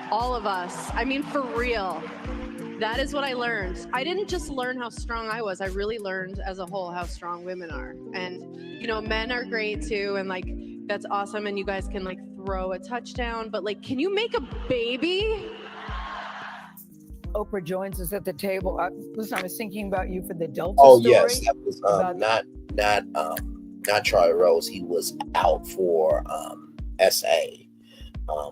All of us. I mean, for real. That is what I learned. I didn't just learn how strong I was. I really learned as a whole how strong women are. And, you know, men are great too. And like, that's awesome. And you guys can like throw a touchdown, but like, can you make a baby? Oprah joins us at the table. Listen, I was thinking about you for the Delta story. Yes, that was not Charlie Rose. He was out for SA.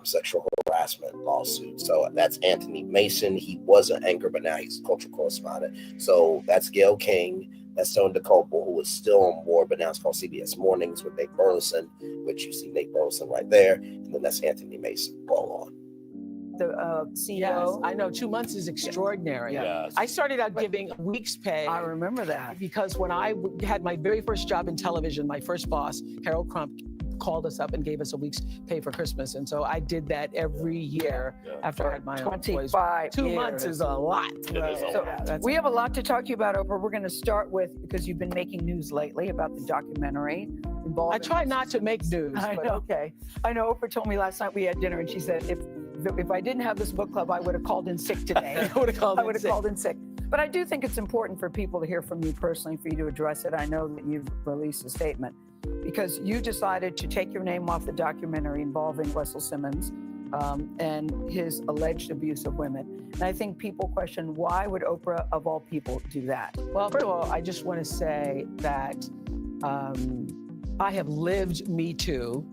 Sexual harassment lawsuit. So that's Anthony Mason. He was an anchor, but now he's a cultural correspondent. So that's Gayle King. That's Toni DeCopo, who was still on board, but now it's called CBS Mornings with Nate Burleson, which you see Nate Burleson right there. And then that's Anthony Mason. Roll on. The CEO. Yes, I know 2 months is extraordinary. Yes. I started out giving a week's pay. I remember that. Because when I had my very first job in television, my first boss, Harold Crump, called us up and gave us a week's pay for Christmas. And so I did that every year after I had my own employees. 2 months is a lot. We have a lot to talk to you about, Oprah. We're going to start with, because you've been making news lately about the documentary involving. I try not to make news. I know. Okay. I know Oprah told me last night we had dinner and she said, if I didn't have this book club, I would have called in sick today. I would have called in sick. But I do think it's important for people to hear from you personally, for you to address it. I know that you've released a statement because you decided to take your name off the documentary involving Russell Simmons and his alleged abuse of women. And I think people question, why would Oprah, of all people, do that? Well, first of all, I just want to say that I have lived Me Too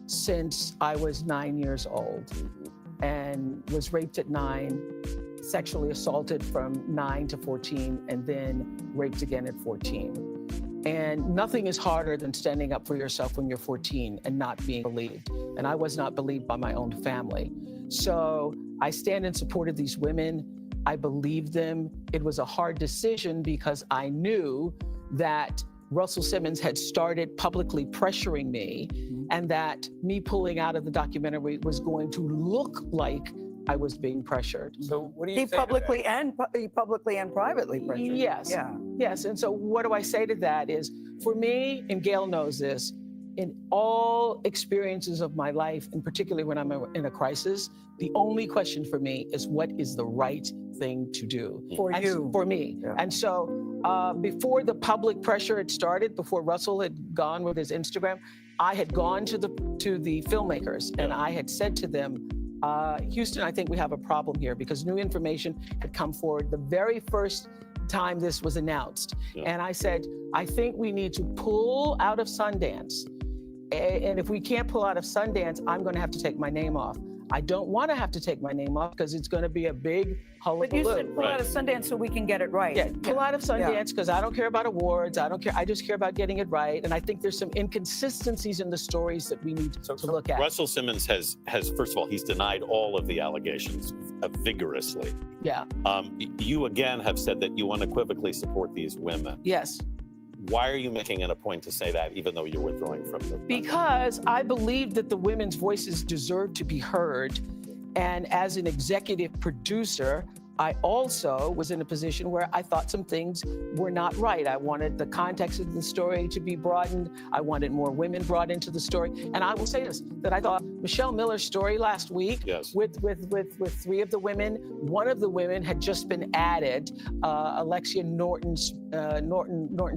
since I was 9 years old and was raped at 9, sexually assaulted from 9 to 14, and then raped again at 14. And nothing is harder than standing up for yourself when you're 14 and not being believed. And I was not believed by my own family. So I stand in support of these women. I believe them. It was a hard decision because I knew that Russell Simmons had started publicly pressuring me and that me pulling out of the documentary was going to look like I was being pressured. So what do you He publicly and privately pressured. Yes. Yeah. Yes. And so what do I say to that is, for me, and Gayle knows this, in all experiences of my life, and particularly when I'm in a crisis, the only question for me is what is the right thing to do? For you. For me. Yeah. And so before the public pressure had started, before Russell had gone with his Instagram, I had gone to the filmmakers and I had said to them, Houston, I think we have a problem here because new information had come forward the very first time this was announced. And I said, I think we need to pull out of Sundance. And if we can't pull out of Sundance, I'm going to have to take my name off. I don't want to have to take my name off because it's going to be a big hullabaloo. But you said pull out of Sundance so we can get it right. Yeah, pull out of Sundance because I don't care about awards. I don't care. I just care about getting it right. And I think there's some inconsistencies in the stories that we need to look at. Russell Simmons has first of all, he's denied all of the allegations vigorously. Yeah. You again have said that you unequivocally support these women. Yes. Why are you making it a point to say that, even though you're withdrawing from the? Because I believe that the women's voices deserve to be heard. And as an executive producer, I also was in a position where I thought some things were not right. I wanted the context of the story to be broadened. I wanted more women brought into the story. And I will say this, that I thought Michelle Miller's story last week with 3 of the women, one of the women had just been added, Alexia Norton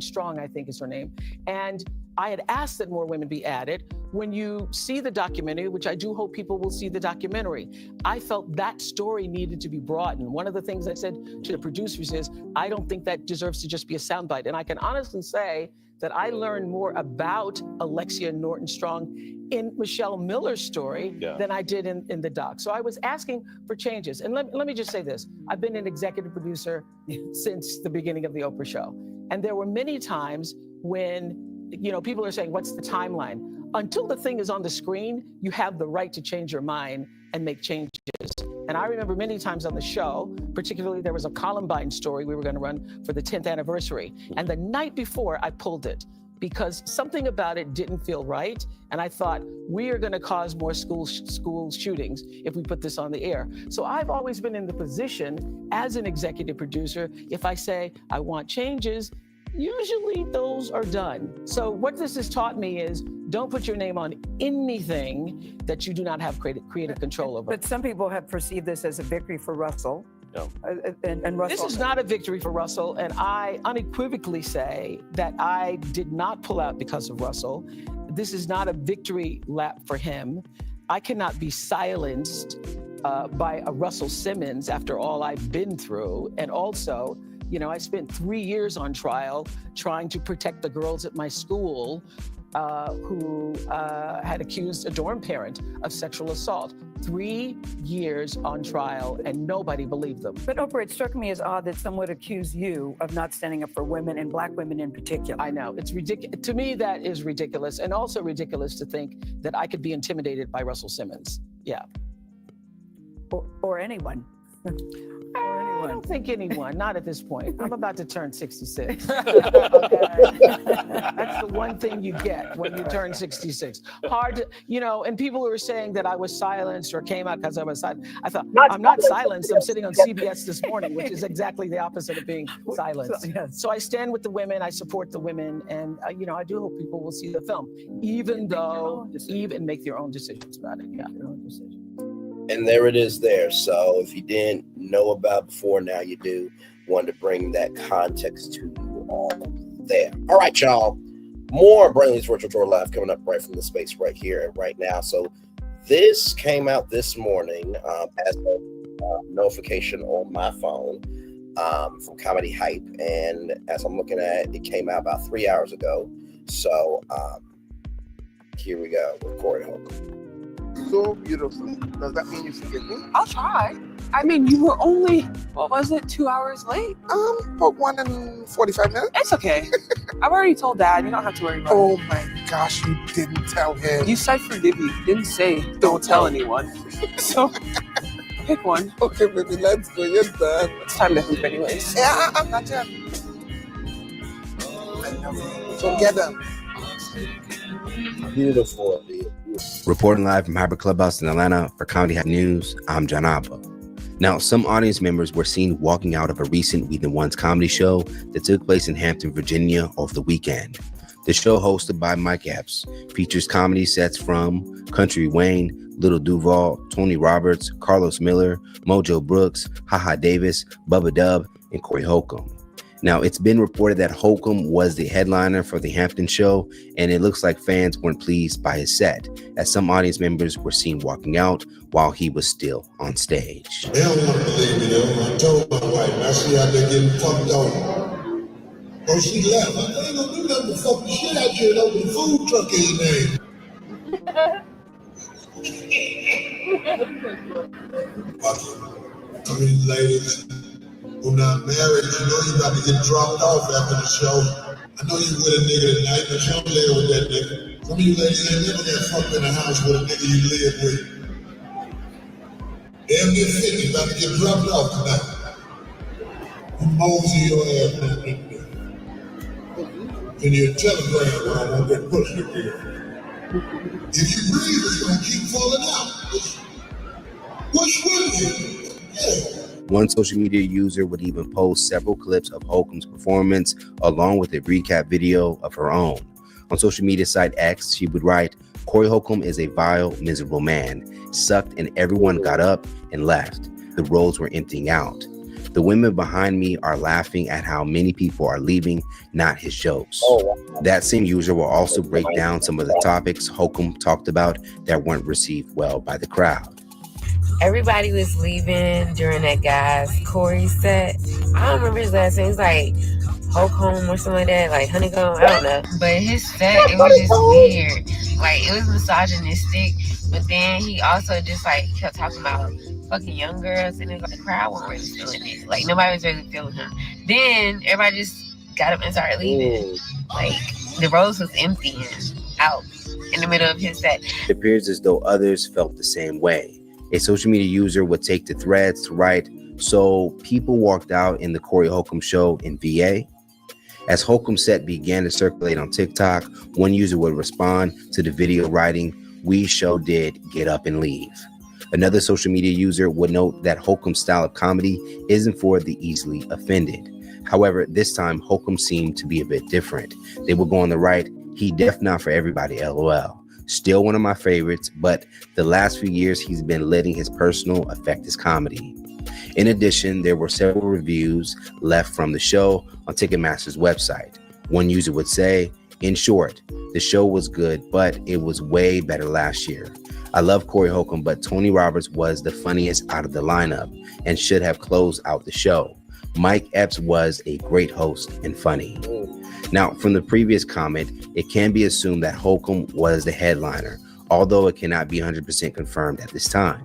Strong, I think is her name. And I had asked that more women be added. When you see the documentary, which I do hope people will see the documentary, I felt that story needed to be broadened. One of the things I said to the producers is, I don't think that deserves to just be a soundbite. And I can honestly say that I learned more about Alexia Norton Strong in Michelle Miller's story than I did in the doc. So I was asking for changes. And let me just say this. I've been an executive producer since the beginning of the Oprah show. And there were many times when people are saying, what's the timeline? Until the thing is on the screen, you have the right to change your mind and make changes. And I remember many times on the show, particularly there was a Columbine story we were going to run for the 10th anniversary. And the night before, I pulled it because something about it didn't feel right. And I thought, we are going to cause more school shootings if we put this on the air. So I've always been in the position as an executive producer, if I say I want changes, usually those are done. So what this has taught me is don't put your name on anything that you do not have creative control over. But some people have perceived this as a victory for Russell. No. And Russell. This is not a victory for Russell, and I unequivocally say that I did not pull out because of Russell. This is not a victory lap for him. I cannot be silenced by a Russell Simmons after all I've been through, and also, I spent 3 years on trial trying to protect the girls at my school who had accused a dorm parent of sexual assault. 3 years on trial, and nobody believed them. But Oprah, it struck me as odd that some would accuse you of not standing up for women and Black women in particular. I know, it's ridiculous. To me, that is ridiculous, and also ridiculous to think that I could be intimidated by Russell Simmons. Yeah. Or anyone. I don't think anyone, not at this point. I'm about to turn 66. That's the one thing you get when you turn 66. Hard to, and people who were saying that I was silenced or came out because I was silent. I thought, I'm not silenced. I'm sitting on CBS this morning, which is exactly the opposite of being silenced. So I stand with the women, I support the women, and I do hope people will see the film, even make their own decisions about it. Yeah. And there it is there. So if you didn't know about before, now you do. Wanted to bring that context to you all there. All right, y'all. More Brainley's Virtual Tour Live coming up right from the space right here and right now. So this came out this morning as a notification on my phone from Comedy Hype. And as I'm looking at it, it came out about 3 hours ago. So here we go with Cory Holcomb. So beautiful. Does that mean you forgive me? I'll try. I mean, you were only, 2 hours late? About 1 and 45 minutes. It's okay. I've already told Dad. You don't have to worry about it. Oh my gosh, you didn't tell him. You said forgive you. You didn't say don't tell anyone. So, pick one. Okay, baby, let's go. You're done. It's time to hoop anyways. Yeah, I'm not done. So get them. Beautiful. Reporting live from Hyper Clubhouse in Atlanta for Comedy Hype News, I'm John Abba. Now, some audience members were seen walking out of a recent We the Ones comedy show that took place in Hampton, Virginia over the weekend. The show, hosted by Mike Epps, features comedy sets from Country Wayne, Little Duval, Tony Roberts, Carlos Miller, Mojo Brooks, Haha Davis, Bubba Dub, and Cory Holcomb. Now, it's been reported that Holcomb was the headliner for the Hampton show, and it looks like fans weren't pleased by his set, as some audience members were seen walking out while he was still on stage. They don't want to believe me, though. I told my wife, and I see how they're getting fucked on. Oh, she left. I ain't gonna do nothing but fuck the shit out you and open the food truck in your name. Come in, ladies. Who not married, you know you about to get dropped off after the show. I know you with a nigga tonight, but you don't live with that nigga. Some of you ladies ain't never got fucked in a house with a nigga you live with. Damn near 50 about to get dropped off tonight. You mosey your ass in there. In your telegram when I want that pussy again. If you breathe, it's gonna keep falling out. What's with you? Yeah. One social media user would even post several clips of Holcomb's performance along with a recap video of her own. On social media site X, she would write, "Cory Holcomb is a vile, miserable man. Sucked and everyone got up and left. The roles were emptying out. The women behind me are laughing at how many people are leaving, not his jokes." That same user will also break down some of the topics Holcomb talked about that weren't received well by the crowd. Everybody was leaving during that guy's Cory set. I don't remember his last name. It's like Holcomb or something like that, like Honeycomb. I don't know. But his set, it was just weird. Like, it was misogynistic. But then he also just like kept talking about fucking young girls, and it was like the crowd wasn't really feeling it. Like, nobody was really feeling him. Then everybody just got up and started leaving. Like, the rows was emptying out in the middle of his set. It appears as though others felt the same way. A social media user would take to threads to write, "So people walked out in the Cory Holcomb show in VA?" As Holcomb's set began to circulate on TikTok, one user would respond to the video writing, "We sure did get up and leave." Another social media user would note that Holcomb's style of comedy isn't for the easily offended. However, this time Holcomb seemed to be a bit different. They would go on the right, "He def not for everybody, LOL. Still one of my favorites, but the last few years he's been letting his personal affect his comedy." In addition, there were several reviews left from the show on Ticketmaster's website. One user would say, "In short, the show was good, but it was way better last year. I love Cory Holcomb, but Tony Roberts was the funniest out of the lineup and should have closed out the show. Mike Epps was a great host and funny." Now, from the previous comment, it can be assumed that Holcomb was the headliner, although it cannot be 100% confirmed at this time.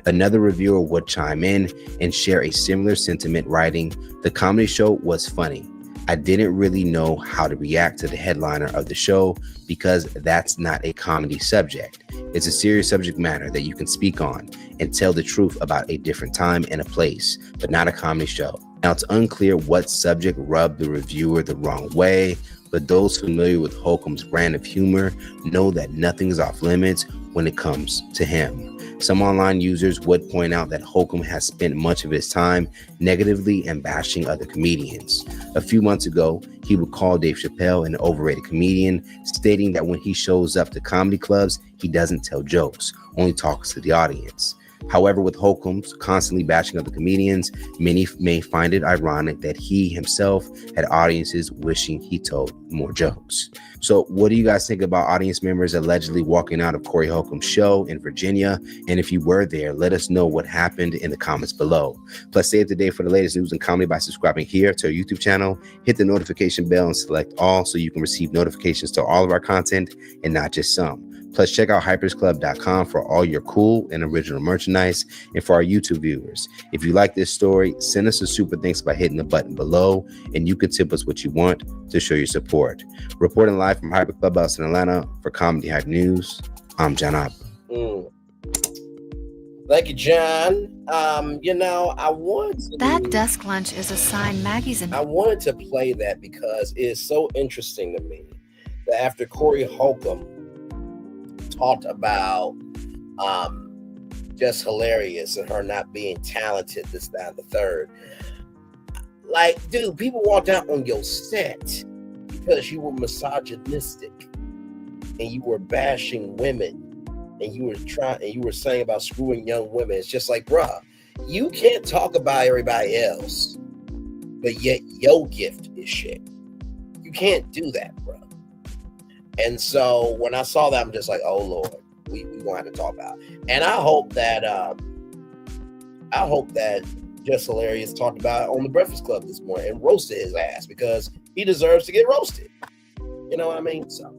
Another reviewer would chime in and share a similar sentiment, writing, "The comedy show was funny. I didn't really know how to react to the headliner of the show because that's not a comedy subject. It's a serious subject matter that you can speak on and tell the truth about a different time and a place, but not a comedy show." Now, it's unclear what subject rubbed the reviewer the wrong way, but those familiar with Holcomb's brand of humor know that nothing is off limits when it comes to him. Some online users would point out that Holcomb has spent much of his time negatively and bashing other comedians. A few months ago, he would call Dave Chappelle an overrated comedian, stating that when he shows up to comedy clubs, he doesn't tell jokes, only talks to the audience. However, with Holcomb's constantly bashing other comedians, many may find it ironic that he himself had audiences wishing he told more jokes. So what do you guys think about audience members allegedly walking out of Cory Holcomb's show in Virginia? And if you were there, let us know what happened in the comments below. Plus, stay up to date for the latest news and comedy by subscribing here to our YouTube channel. Hit the notification bell and select all so you can receive notifications to all of our content and not just some. Plus, check out hypersclub.com for all your cool and original merchandise. And for our YouTube viewers, if you like this story, send us a super thanks by hitting the button below, and you can tip us what you want to show your support. Reporting live from Hyper Clubhouse in Atlanta for Comedy Hype News, I'm John Oprah. Thank you, John. I wanted That desk lunch is a sign Maggie's in. I wanted to play that because it is so interesting to me that after Cory Holcomb talked about just hilarious and her not being talented, this, that, and the third. Like, dude, people walked out on your set because you were misogynistic and you were bashing women and you were saying about screwing young women. It's just like, bruh, you can't talk about everybody else, but yet your gift is shit. You can't do that, bruh. And so when I saw that, I'm just like, oh Lord, we gonna have to talk about it. And I hope that Just Hilarious talked about it on the Breakfast Club this morning and roasted his ass because he deserves to get roasted. You know what I mean? So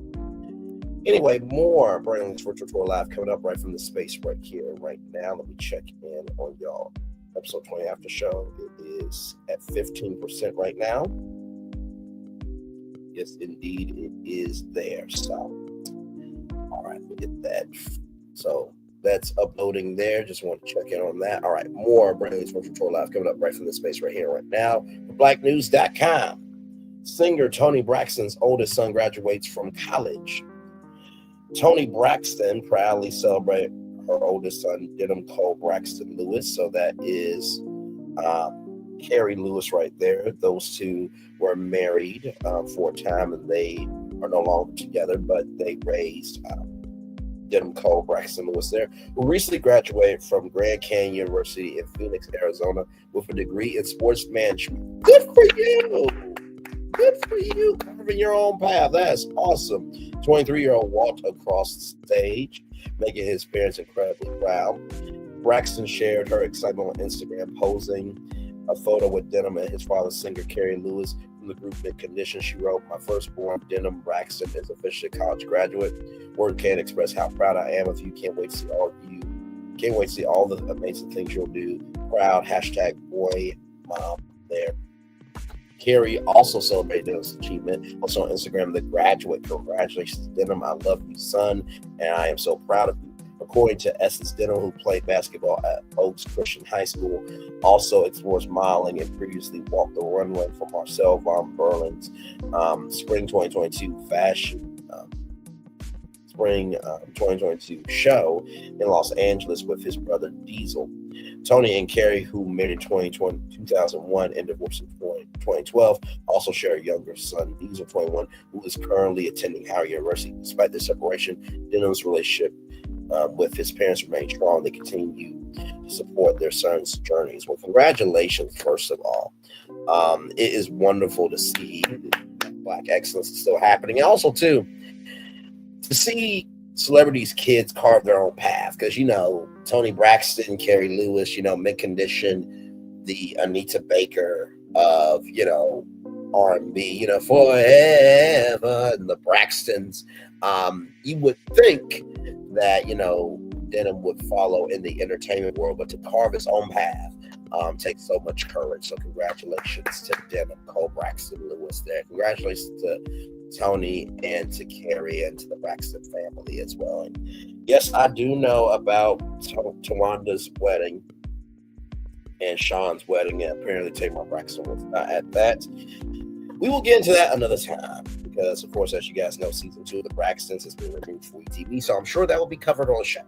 anyway, more Brandon's Virtual Tour Live coming up right from the space right here, right now. Let me check in on y'all. Episode 20 after show. It is at 15% right now. Yes, indeed, it is there. So, all right, we get that. So that's uploading there. Just want to check in on that. All right, more Brandon's Virtual Tour Live coming up right from the space right here, right now. BlackNews.com. Singer Toni Braxton's oldest son graduates from college. Toni Braxton proudly celebrated her oldest son, Denim Cole Braxton Lewis. So that is Keri Lewis right there. Those two were married for a time, and they are no longer together, but they raised Denim Cole Braxton Lewis there, who recently graduated from Grand Canyon University in Phoenix, Arizona, with a degree in sports management. Good for you. Good for you, carving your own path. That's awesome. 23-year-old walked across the stage, making his parents incredibly proud. Braxton shared her excitement on Instagram, posing a photo with Denim and his father, singer Keri Lewis, from the group Mid Condition. She wrote, "My firstborn, Denim Braxton, is officially a college graduate. Word can't express how proud I am of you. Can't wait to see all the amazing things you'll do. Proud, #boy mom there." Keri also celebrated this achievement. Also on Instagram, the graduate, "Congratulations, Denim. I love you, son, and I am so proud of you." According to Essence Denim, who played basketball at Oaks Christian High School, also explores modeling and previously walked the runway for Marcel von Berlin's Spring 2022 show in Los Angeles with his brother Diesel. Toni and Keri, who married in 2001 and divorced in 2012, also share a younger son, Diesel, 21, who is currently attending Howard University. Despite their separation, Denim's relationship with his parents remain strong. They continue to support their son's journeys. Well, congratulations, first of all. It is wonderful to see Black excellence is still happening. And also, too, to see celebrities' kids carve their own path. Because, Toni Braxton, Keri Lewis, Mid Condition, the Anita Baker of, R&B, forever, and the Braxtons. You would think that, Denim would follow in the entertainment world, but to carve his own path takes so much courage. So congratulations to Denim Cole Braxton Lewis there. Congratulations to Toni and to Keri and to the Braxton family as well. And yes, I do know about Tawanda's wedding and Sean's wedding, and apparently Tamar Braxton was not at that. We will get into that another time because, of course, as you guys know, season 2 of the Braxtons has been removed from TV, so I'm sure that will be covered on the show.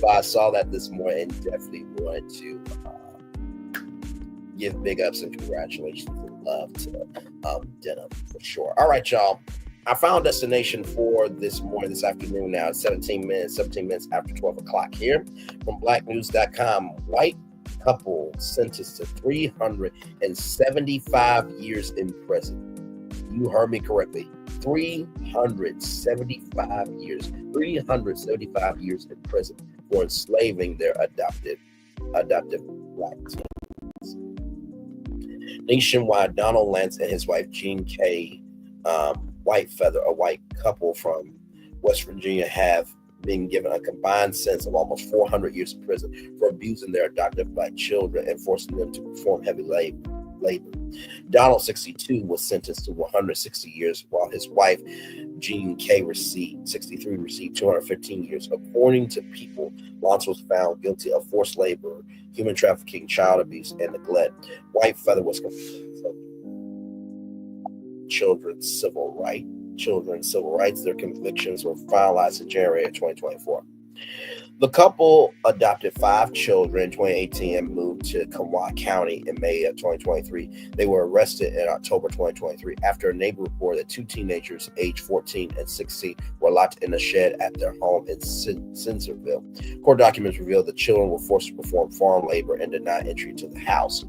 But I saw that this morning and definitely wanted to give big ups and congratulations and love to Denim for sure. All right, y'all. I found destination for this afternoon now. It's 17 minutes after 12 o'clock here from blacknews.com. White couple sentenced to 375 years in prison. You heard me correctly. 375 years. 375 years in prison for enslaving their adoptive Black teens. Nationwide, Donald Lance and his wife Jean K. Whitefeather, a white couple from West Virginia, have been given a combined sentence of almost 400 years in prison for abusing their adoptive Black children and forcing them to perform heavy labor. Donald, 62, was sentenced to 160 years, while his wife, Jean K. 63, received 215 years. According to People, Lance was found guilty of forced labor, human trafficking, child abuse, and neglect. Whitefeather was convicted of children's civil rights. Their convictions were finalized in January of 2024. The couple adopted 5 children in 2018 and moved to Kanawha County in May of 2023. They were arrested in October 2023 after a neighbor reported that 2 teenagers, aged 14 and 16, were locked in a shed at their home in Spencerville. Court documents revealed the children were forced to perform farm labor and denied entry to the house.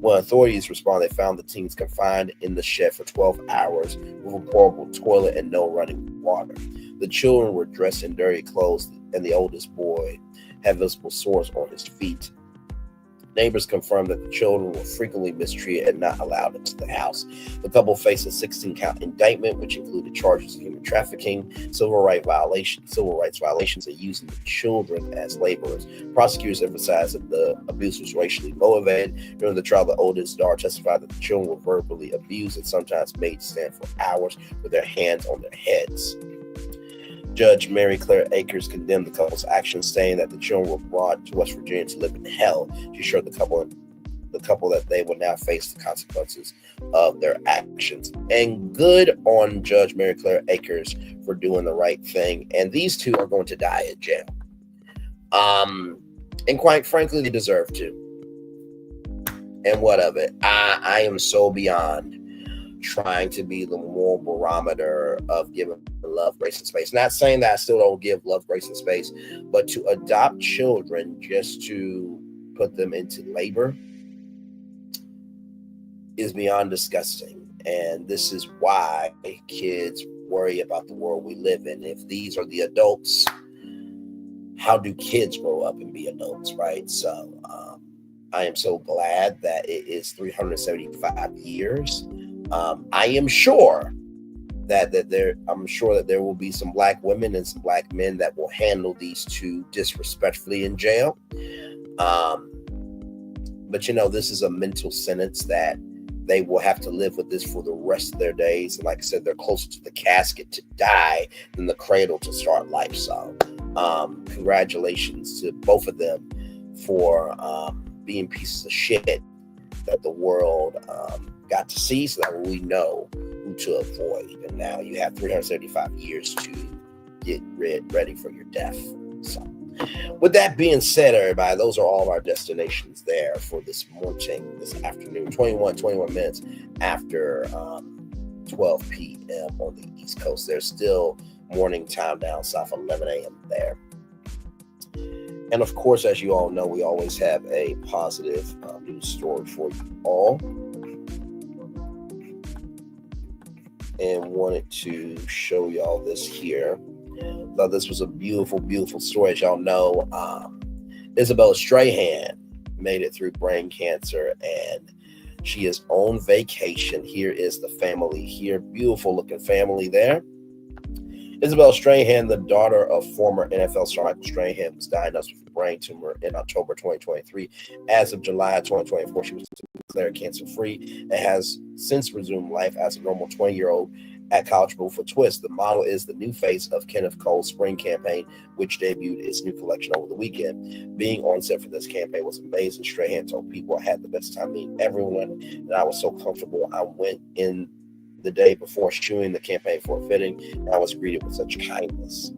When authorities responded, they found the teens confined in the shed for 12 hours with a portable toilet and no running water. The children were dressed in dirty clothes, and the oldest boy had visible sores on his feet. Neighbors confirmed that the children were frequently mistreated and not allowed into the house. The couple faced a 16-count indictment, which included charges of human trafficking, civil rights violations, and using the children as laborers. Prosecutors emphasized that the abuse was racially motivated. During the trial, the oldest daughter testified that the children were verbally abused and sometimes made to stand for hours with their hands on their heads. Judge Mary Claire Akers condemned the couple's actions, saying that the children were brought to West Virginia to live in hell. She assured the couple that they will now face the consequences of their actions. And good on Judge Mary Claire Akers for doing the right thing. And these two are going to die in jail. And quite frankly, they deserve to. And what of it? I am so beyond trying to be the moral barometer of giving love, grace, and space. Not saying that I still don't give love, grace, and space, but to adopt children just to put them into labor is beyond disgusting. And this is why kids worry about the world we live in. If these are the adults, how do kids grow up and be adults, right? So I am so glad that it is 375 years. I am sure that there will be some black women and some black men that will handle these two disrespectfully in jail. But this is a mental sentence that they will have to live with this for the rest of their days. And like I said, they're closer to the casket to die than the cradle to start life. So congratulations to both of them for being pieces of shit that the world got to see, so that we know who to avoid. And now you have 375 years to get ready for your death. So with that being said, everybody, those are all of our destinations there for this morning, this afternoon, 21 minutes after 12 p.m. on the East Coast. There's still morning time down south, 11 a.m. there. And of course, as you all know, we always have a positive news story for you all. And wanted to show y'all this here. Thought this was a beautiful, beautiful story. As y'all know, Isabella Strahan made it through brain cancer, and she is on vacation. Here is the family here. Beautiful looking family there. Isabella Strahan, the daughter of former NFL star Michael Strahan, was diagnosed with a brain tumor in October 2023. As of July 2024, she was declared cancer-free and has since resumed life as a normal 20-year-old at College Bowl for Twist. The model is the new face of Kenneth Cole's spring campaign, which debuted its new collection over the weekend. Being on set for this campaign was amazing. Strahan told people, I had the best time meeting everyone, and I was so comfortable. I went in the day before shooting the campaign for a fitting, and I was greeted with such kindness.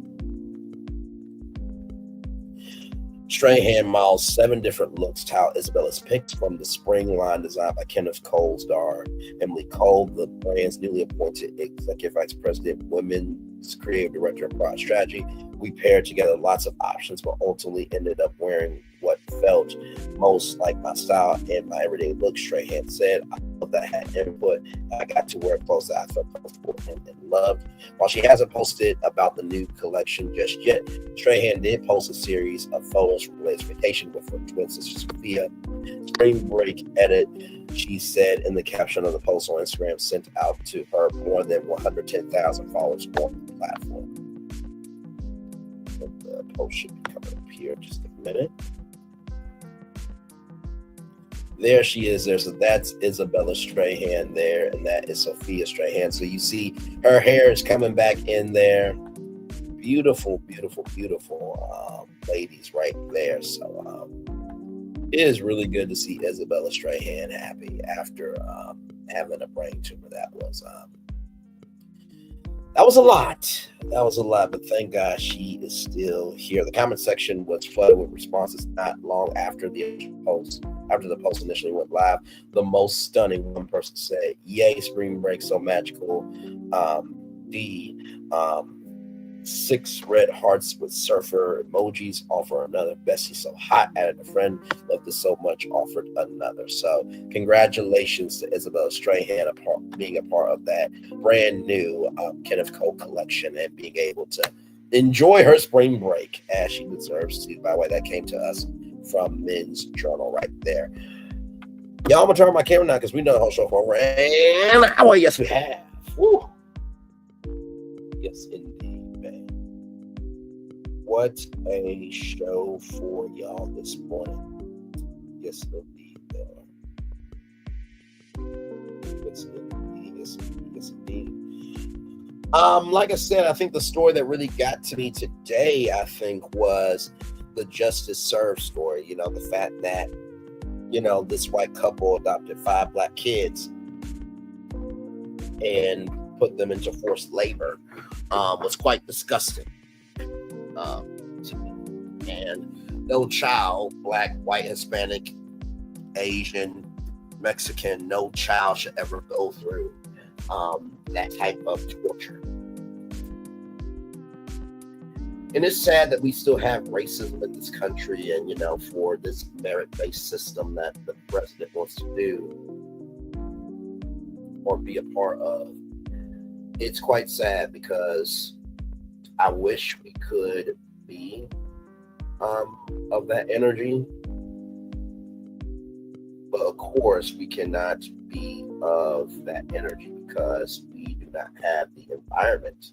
Strahan models 7 different looks to how Isabella's picked from the spring line designed by Kenneth Cole's daughter, Emily Cole, the brand's newly appointed executive vice president, women's creative director of product strategy. We paired together lots of options, but ultimately ended up wearing what felt most like my style and my everyday look, Strahan said. I love that I had input. I got to wear clothes that I felt comfortable and loved. While she hasn't posted about the new collection just yet, Strahan did post a series of photos from Lay's vacation with her twin sister Sophia. Spring break edit, she said in the caption of the post on Instagram, sent out to her more than 110,000 followers on the platform. The post should be coming up here in just a minute. There she is. That's Isabella Strahan there, and that is Sophia Strahan. So you see her hair is coming back in there. Beautiful, beautiful, beautiful ladies right there. So it is really good to see Isabella Strahan happy after having a brain tumor. That was a lot. But thank God she is still here. The comment section was flooded with responses not long after the post. After the post initially went live, the most stunning, one person said, "Yay, spring break, so magical." 6 red hearts with surfer emojis. Offer another. Bessie so hot. Added a friend. Loved it so much. Offered another. So congratulations to Isabella Strahan being a part of that brand new Kenneth Cole collection and being able to enjoy her spring break as she deserves to. By the way, that came to us from Men's Journal right there. Y'all, I'm gonna turn on my camera now because we know the whole show for over an hour. Yes, we have. Woo. Yes, indeed, man. What a show for y'all this morning. Yes, indeed, man. Yes, indeed. Yes, indeed. Yes, indeed. Like I said, I think the story that really got to me today, I think, was the justice served story. You know, the fact that, you know, this white couple adopted 5 black kids and put them into forced labor was quite disgusting to me. And no child, black, white, Hispanic, Asian, Mexican, no child should ever go through that type of torture. And it's sad that we still have racism in this country, and for this merit-based system that the president wants to do or be a part of. It's quite sad because I wish we could be of that energy, but of course we cannot be of that energy because we do not have the environment.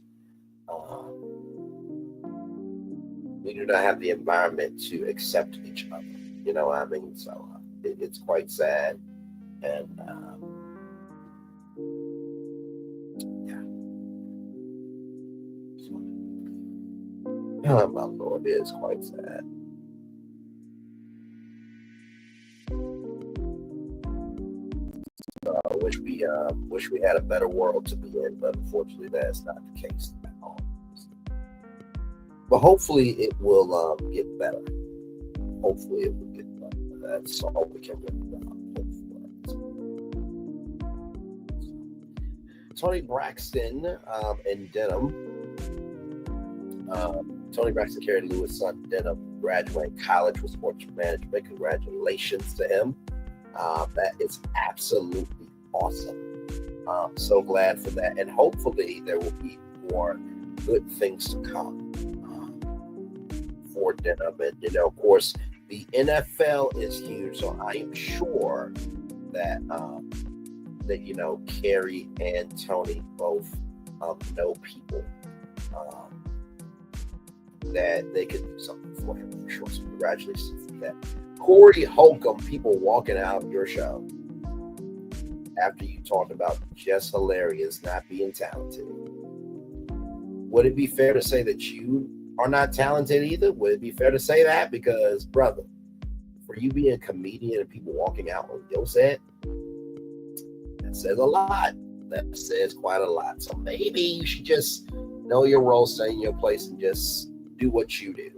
We do not have the environment to accept each other. You know what I mean? So it's quite sad, and my Lord, it is quite sad. I wish we had a better world to be in, but unfortunately, that's not the case at all. But hopefully, it will get better. Hopefully, it will get better. That's all we can really do. Toni Braxton and denim. Toni Braxton, Keri Lewis' son, denim, graduating college with sports management. Congratulations to him. That is absolutely awesome. So glad for that. And hopefully there will be more good things to come for denim. And, of course, the NFL is huge. So I am sure that, Keri and Toni both know people that they could do something for him for sure. So congratulations to that. Cory Holcomb, people walking out of your show after you talked about Jess hilarious not being talented. Would it be fair to say that you are not talented either? Would it be fair to say that? Because, brother, for you being a comedian and people walking out on your set, that says a lot. That says quite a lot. So maybe you should just know your role, stay in your place, and just do what you do.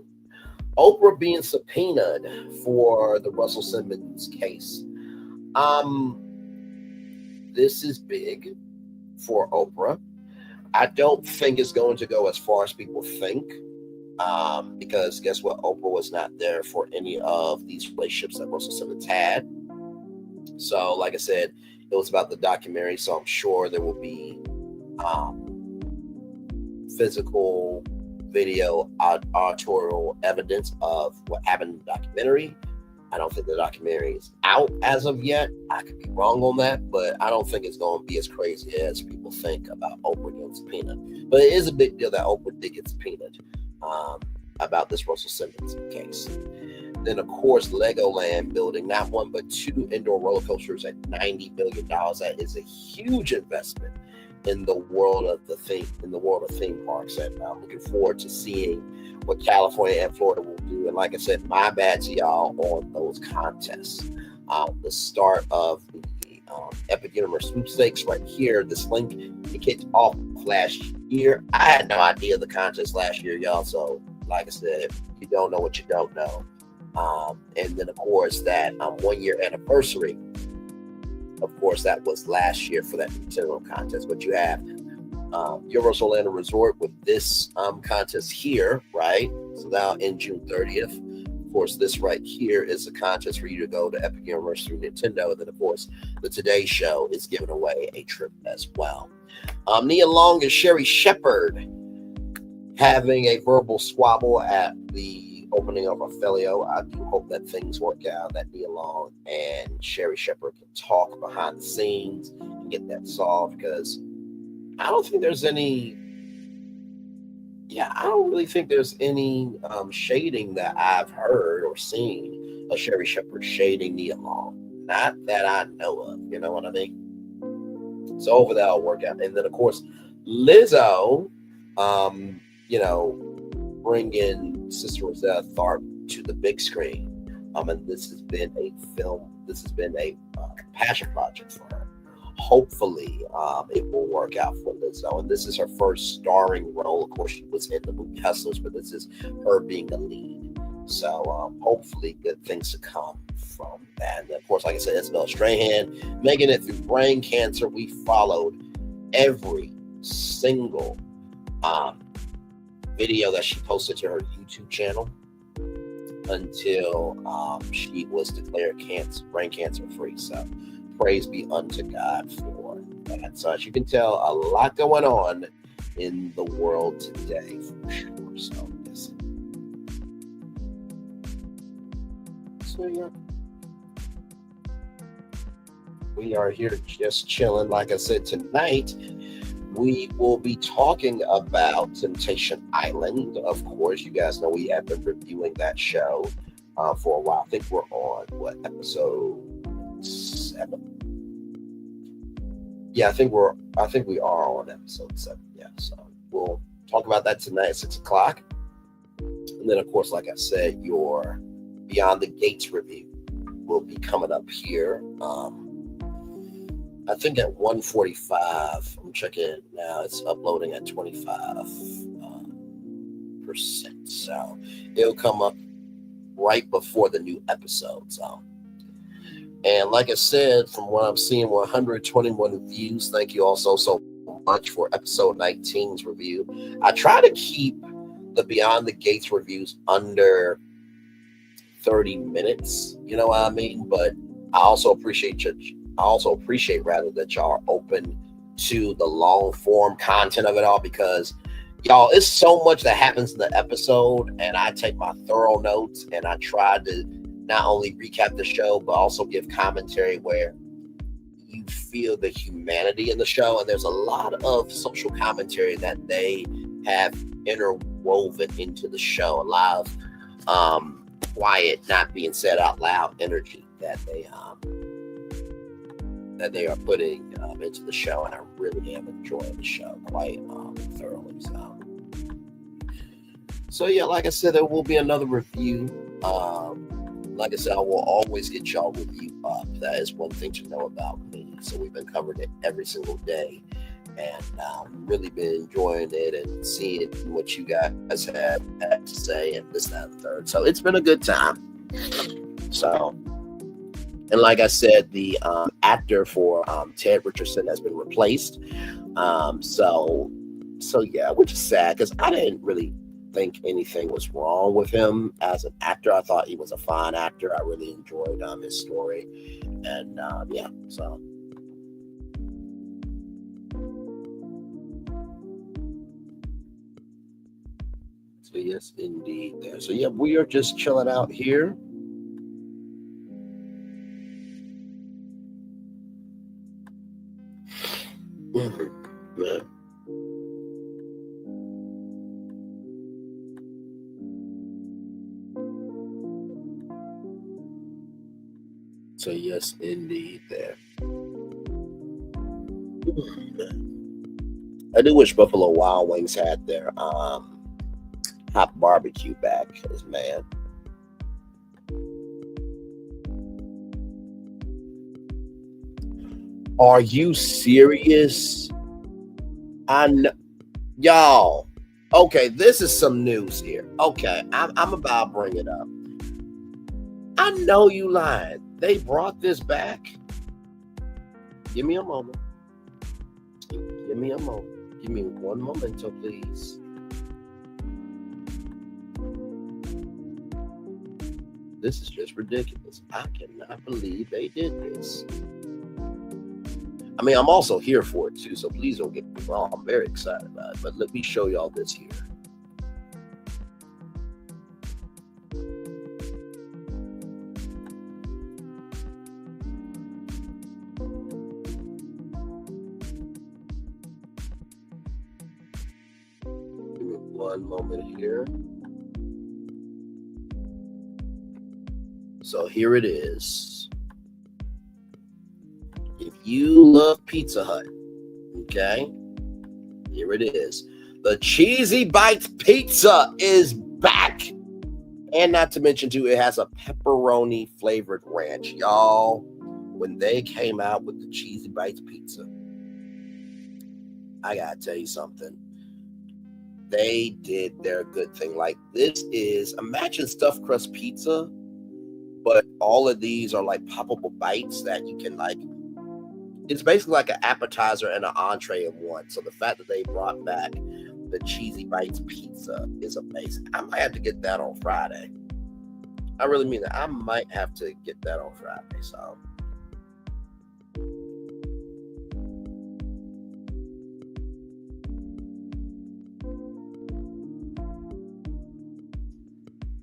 Oprah being subpoenaed for the Russell Simmons case. This is big for Oprah. I don't think it's going to go as far as people think, because guess what? Oprah was not there for any of these relationships that Russell Simmons had. So, like I said, it was about the documentary, so I'm sure there will be physical video, auditorial evidence of what happened in the documentary. I don't think the documentary is out as of yet. I could be wrong on that, but I don't think it's going to be as crazy as people think about Oprah getting subpoenaed. But it is a big deal that Oprah did get subpoenaed about this Russell Simmons case. Then, of course, Legoland building not one but two indoor roller coasters at $90 million. That is a huge investment in the world of theme parks, and I'm looking forward to seeing what California and Florida will do. And like I said, my bad to y'all on those contests. The start of the Epic Universe sweepstakes right here. This link, it kicked off last year. I had no idea the contest last year, y'all. So, like I said, you don't know what you don't know. And then, of course, that 1 year anniversary. Of course, that was last year for that Nintendo contest. But you have Universal Orlando Resort with this contest here, right? So now in June 30th. Of course, this right here is a contest for you to go to Epic Universe through Nintendo. And then, of course, the Today Show is giving away a trip as well. Nia Long and Sherri Shepherd having a verbal squabble at the opening of Ophelio. I do hope that things work out, that Nia Long and Sherri Shepherd can talk behind the scenes and get that solved, because I don't think there's any I don't really think there's any shading that I've heard or seen of Sherri Shepherd shading Nia Long. Not that I know of, you know what I mean? So hopefully that'll work out. And then, of course, Lizzo, bringing Sister Rosetta Tharpe to the big screen. And this has been a passion project for her. Hopefully, it will work out for Lizzo. And this is her first starring role. Of course, she was in the movie Hustlers, but this is her being the lead So hopefully good things to come from that. And of course, like I said, Isabel Strahan making it through brain cancer. We followed every single video that she posted to her YouTube channel until she was declared brain cancer free. So praise be unto God for that. So as you can tell, a lot going on in the world today for sure. So yes. So yeah, we are here just chilling. Like I said, tonight we will be talking about Temptation Island. Of course, you guys know we have been reviewing that show for a while. I think we're on episode 7. Yeah, I think we are on episode 7. Yeah, so we'll talk about that tonight at 6 o'clock. And then, of course, like I said, your Beyond the Gates review will be coming up here. I think at 1:45. I'm checking it now. It's uploading at 25%. So it'll come up right before the new episode. So, and like I said, from what I'm seeing, 121 views. Thank you also so much for episode 19's review. I try to keep the Beyond the Gates reviews under 30 minutes. You know what I mean? But I also appreciate that y'all are open to the long form content of it all, because y'all, it's so much that happens in the episode, and I take my thorough notes and I try to not only recap the show but also give commentary where you feel the humanity in the show. And there's a lot of social commentary that they have interwoven into the show, a lot of quiet, not being said out loud energy that they are putting into the show, and I really am enjoying the show quite thoroughly. So yeah, like I said, there will be another review. Like I said, I will always get y'all review up. That is one thing to know about me. So we've been covering it every single day, and really been enjoying it and seeing what you guys have had to say and this, that, and third. So it's been a good time. So. And like I said, the actor for Ted Richardson has been replaced. So yeah, which is sad because I didn't really think anything was wrong with him as an actor. I thought he was a fine actor. I really enjoyed his story. And yeah, so. So yes, indeed. There. So yeah, we are just chilling out here. Yeah. So yes, indeed there. I do wish Buffalo Wild Wings had their hot barbecue back, because man. Are you serious? I know, y'all. Okay, this is some news here. Okay, I'm about to bring it up. I know you lied. They brought this back. Give me a moment. Give me a moment. Give me one momento, please. This is just ridiculous. I cannot believe they did this. I mean, I'm also here for it too, so please don't get me wrong. I'm very excited about it. But let me show y'all this here. Give me one moment here. So here it is. If you love Pizza Hut, okay, here it is. The Cheesy Bites Pizza is back. And not to mention, too, it has a pepperoni flavored ranch. Y'all, when they came out with the Cheesy Bites Pizza, I gotta tell you something. they did their good thing. Like, this is, imagine stuffed crust pizza, but all of these are like poppable bites that you can like, it's basically like an appetizer and an entree in one. So the fact that they brought back the Cheesy Bites pizza is amazing. I might have to get that on Friday. I really mean that. I might have to get that on Friday. So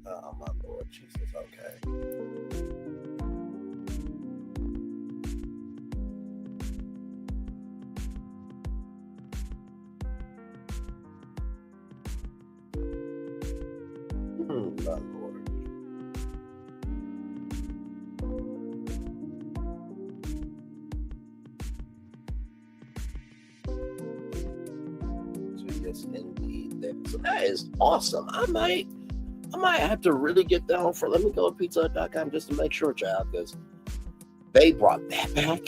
oh my Lord Jesus, okay. My Lord. So yes, indeed. So that is awesome. I might have to really get down for. Let me go to pizza.com just to make sure, child, because they brought that back.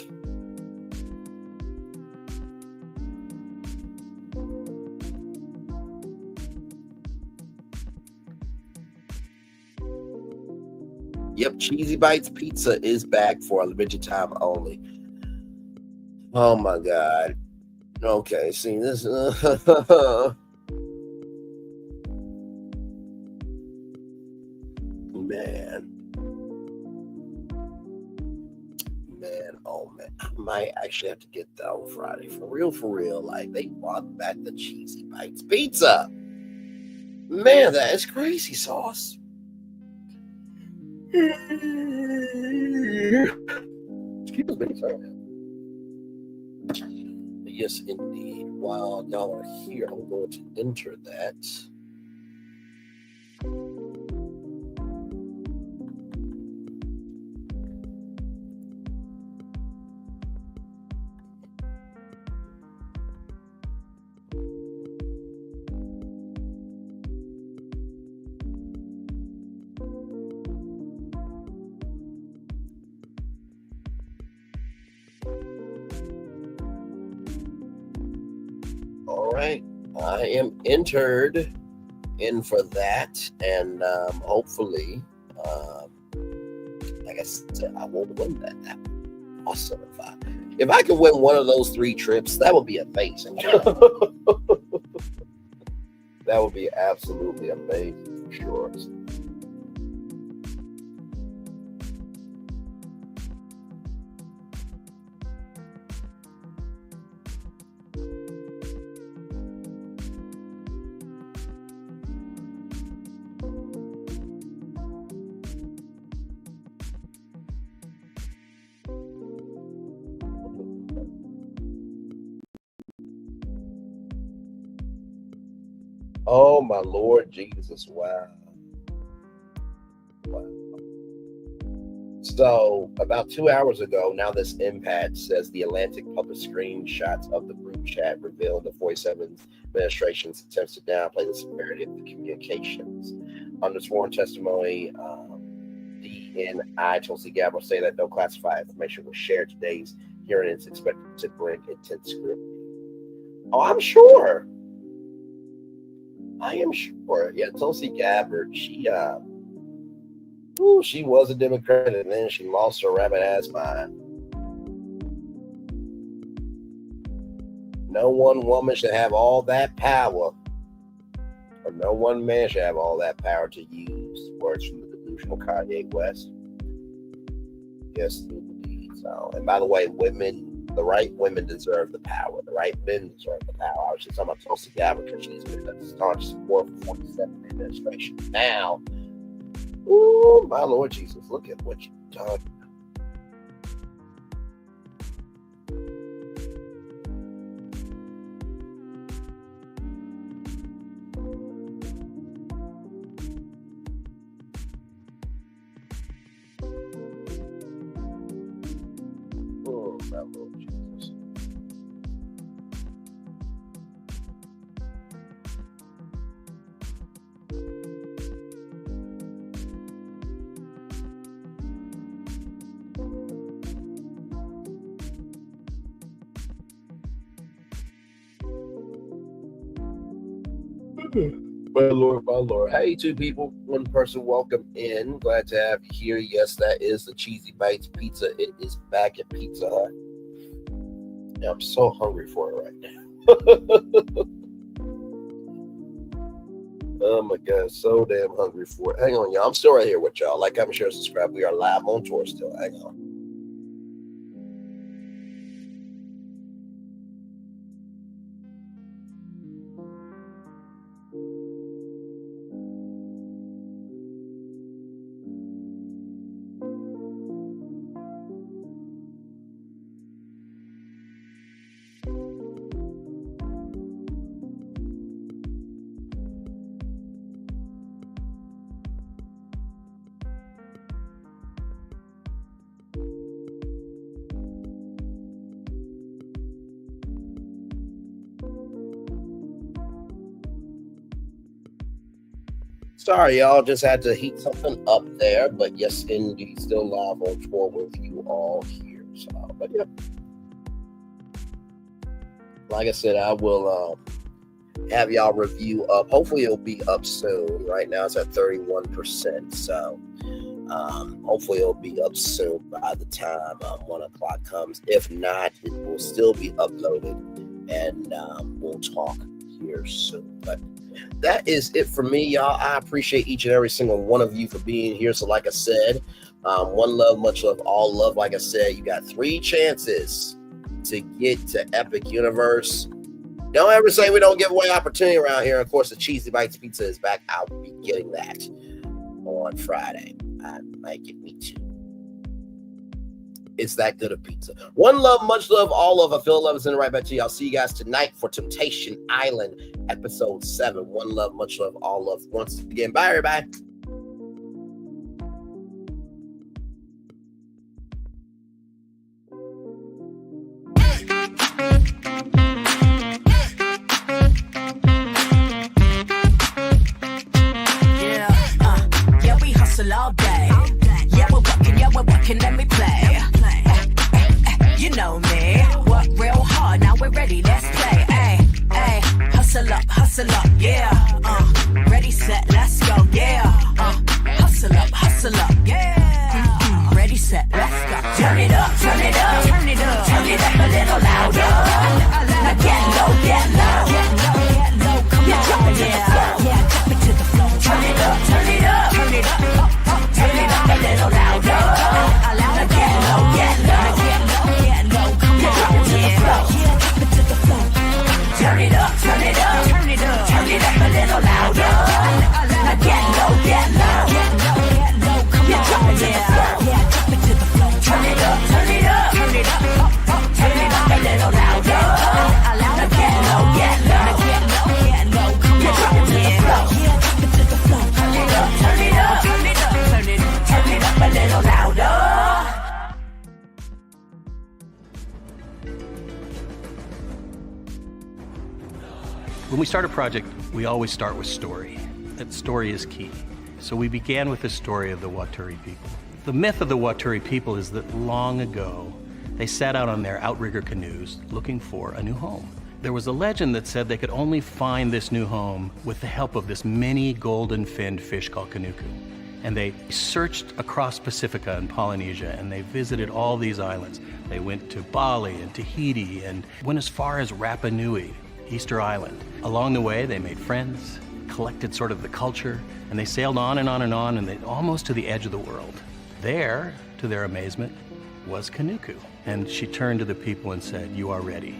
Yep, Cheesy Bites Pizza is back for a limited time only. Oh my God. Okay, see this. Man, oh man. I might actually have to get that on Friday. For real. Like, they brought back the Cheesy Bites Pizza. Man, that is crazy sauce. Excuse me, sorry. Yes, indeed. While y'all are here, I'm going to enter that. All right, I am entered in for that, and hopefully, like I said, I won't win that. That would be awesome if I could win one of those 3 trips. That would be amazing. That would be absolutely amazing for sure. Oh my Lord Jesus! Wow. So about 2 hours ago, now this impact says the Atlantic published screenshots of the group chat revealed the 47th administration's attempts to downplay the severity of the communications. Under sworn testimony, DNI Tulsi Gabbard say that no classified information was shared. Today's hearing is expected to bring intense scrutiny. Oh, I'm sure. I am sure. Yeah, Tulsi Gabbard, she was a Democrat, and then she lost her rabbit ass mind. No one woman should have all that power, or no one man should have all that power to use. Words from the delusional Kanye West. Yes, indeed. So, and by the way, women, the right women deserve the power. The right men deserve the power. I was just talking about Tulsi Gabbard because she's been a staunch support for 47 administration. Now, ooh, my Lord Jesus, look at what you've done. Oh, my Lord Jesus. My Lord. Hey, two people, one person, welcome in. Glad to have you here. Yes, that is the Cheesy Bites Pizza. It is back at Pizza Hut. Yeah, I'm so hungry for it right now. Oh my God, so damn hungry for it. Hang on, y'all. I'm still right here with y'all. Like, comment, share, subscribe. We are live on tour still. Hang on. Sorry, y'all, just had to heat something up there, but yes, indeed, still live on tour with you all here. So, but yeah, like I said, I will have y'all review up. Hopefully, it'll be up soon. Right now, it's at 31%, so hopefully, it'll be up soon by the time 1 o'clock comes. If not, it will still be uploaded, and we'll talk here soon. But that is it for me, y'all. I appreciate each and every single one of you for being here. So like I said, one love, much love, all love. Like I said, you got 3 chances to get to Epic Universe. Don't ever say we don't give away opportunity around here. Of course, the Cheesy Bites Pizza is back. I'll be getting that on Friday. I might get me too. It's that good of pizza. One love, much love, all love. I feel love is in right back to you. I'll see you guys tonight for Temptation Island, episode 7. One love, much love, all love. Once again, bye, everybody. Yeah, we hustle all day. Yeah, we're working, let me play. You know me, work real hard, now we're ready, let's play. Ay, hustle up, yeah. Ready, set, let's go, yeah. Hustle up, yeah. Ready, set, let's go. Turn it up, turn it up, turn it up, turn it up a little louder. Now get low, come on, yeah. Drop it to the floor, turn it up, turn it up, turn it up, turn it up a little louder. Now get low. Turn it up, turn it up, turn it up, turn it up a little louder. Now get low, come on, yeah. Drop it to the floor. Turn it up, turn it up, turn it up, turn it up a little louder. Now get low, come on, yeah. Drop it to the floor. Turn it up, turn it up, turn it up, turn it up a little louder. When we start a project, we always start with story. That story is key. So we began with the story of the Waturi people. The myth of the Waturi people is that long ago, they set out on their outrigger canoes looking for a new home. There was a legend that said they could only find this new home with the help of this mini golden-finned fish called kanuku. And they searched across Pacifica and Polynesia, and they visited all these islands. They went to Bali and Tahiti and went as far as Rapa Nui, Easter Island. Along the way, they made friends, collected sort of the culture, and they sailed on and on and on, and they almost to the edge of the world. There, to their amazement, was Kanuku. And she turned to the people and said, "You are ready."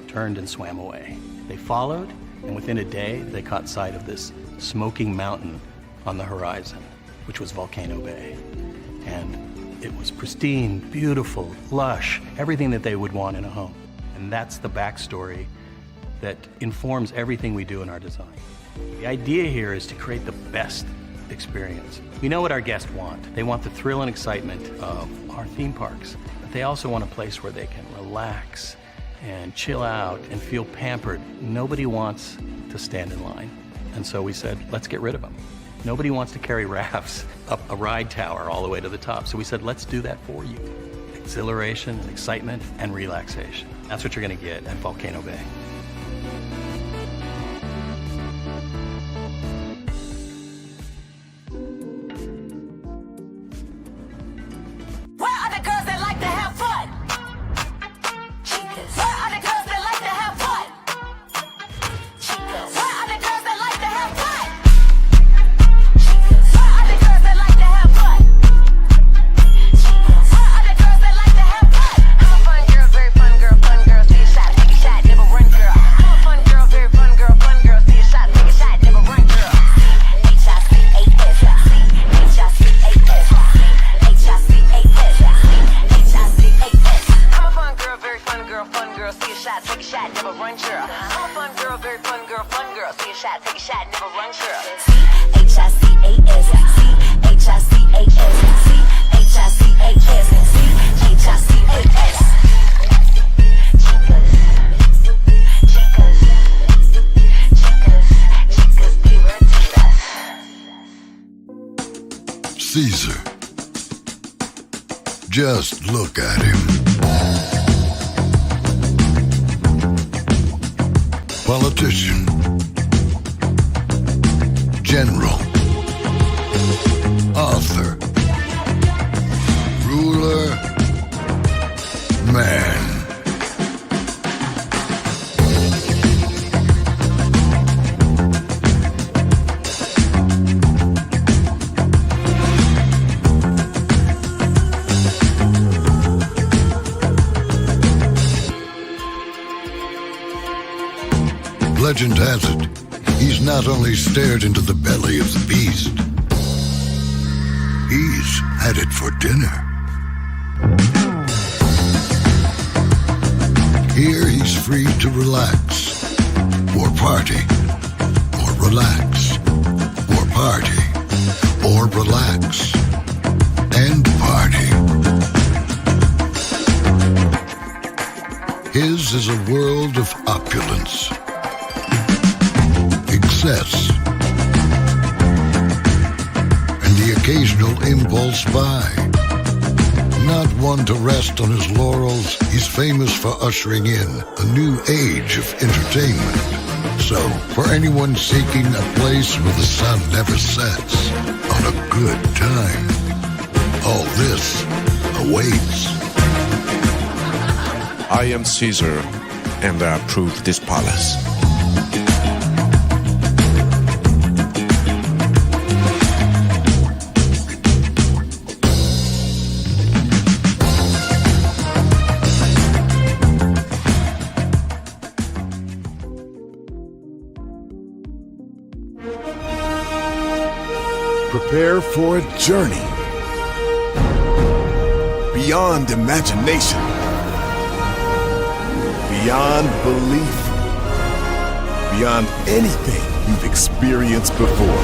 Turned and swam away. They followed, and within a day, they caught sight of this smoking mountain on the horizon, which was Volcano Bay. And it was pristine, beautiful, lush, everything that they would want in a home. And that's the backstory that informs everything we do in our design. The idea here is to create the best experience. We know what our guests want. They want the thrill and excitement of our theme parks, but they also want a place where they can relax and chill out and feel pampered. Nobody wants to stand in line. And so we said, let's get rid of them. Nobody wants to carry rafts up a ride tower all the way to the top. So we said, let's do that for you. Exhilaration and excitement and relaxation. That's what you're gonna get at Volcano Bay. C-H-I-C-A-S, C-H-I-C-A-S, C-H-I-C-A-S, C-H-I-C-A-S. Caesar. Just look at him. Politician. General. Author. Ruler. Man. Legend has it, he's not only stared into the belly of the beast, he's had it for dinner. Here he's free to relax, or party, or relax, or party, or relax, and party. His is a world of opulence. Excess, and the occasional impulse buy. Not one to rest on his laurels, he's famous for ushering in a new age of entertainment. So, for anyone seeking a place where the sun never sets on a good time, all this awaits. I am Caesar, and I approve this palace. Prepare for a journey beyond imagination, beyond belief, beyond anything you've experienced before.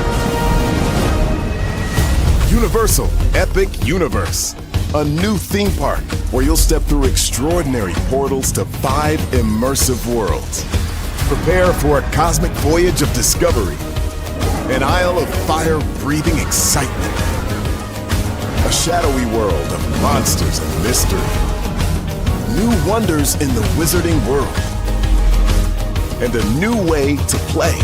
Universal Epic Universe, a new theme park where you'll step through extraordinary portals to 5 immersive worlds. Prepare for a cosmic voyage of discovery, an isle of fire-breathing excitement, a shadowy world of monsters and mystery, new wonders in the wizarding world, and a new way to play.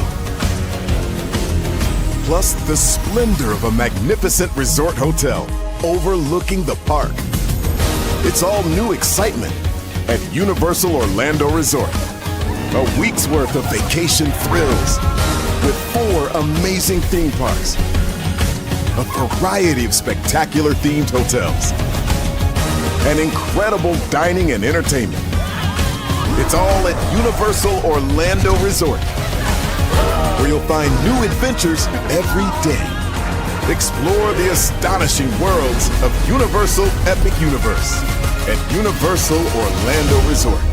Plus the splendor of a magnificent resort hotel overlooking the park. It's all new excitement at Universal Orlando Resort. A week's worth of vacation thrills with 4 amazing theme parks, a variety of spectacular themed hotels, and incredible dining and entertainment. It's all at Universal Orlando Resort, where you'll find new adventures every day. Explore the astonishing worlds of Universal Epic Universe at Universal Orlando Resort.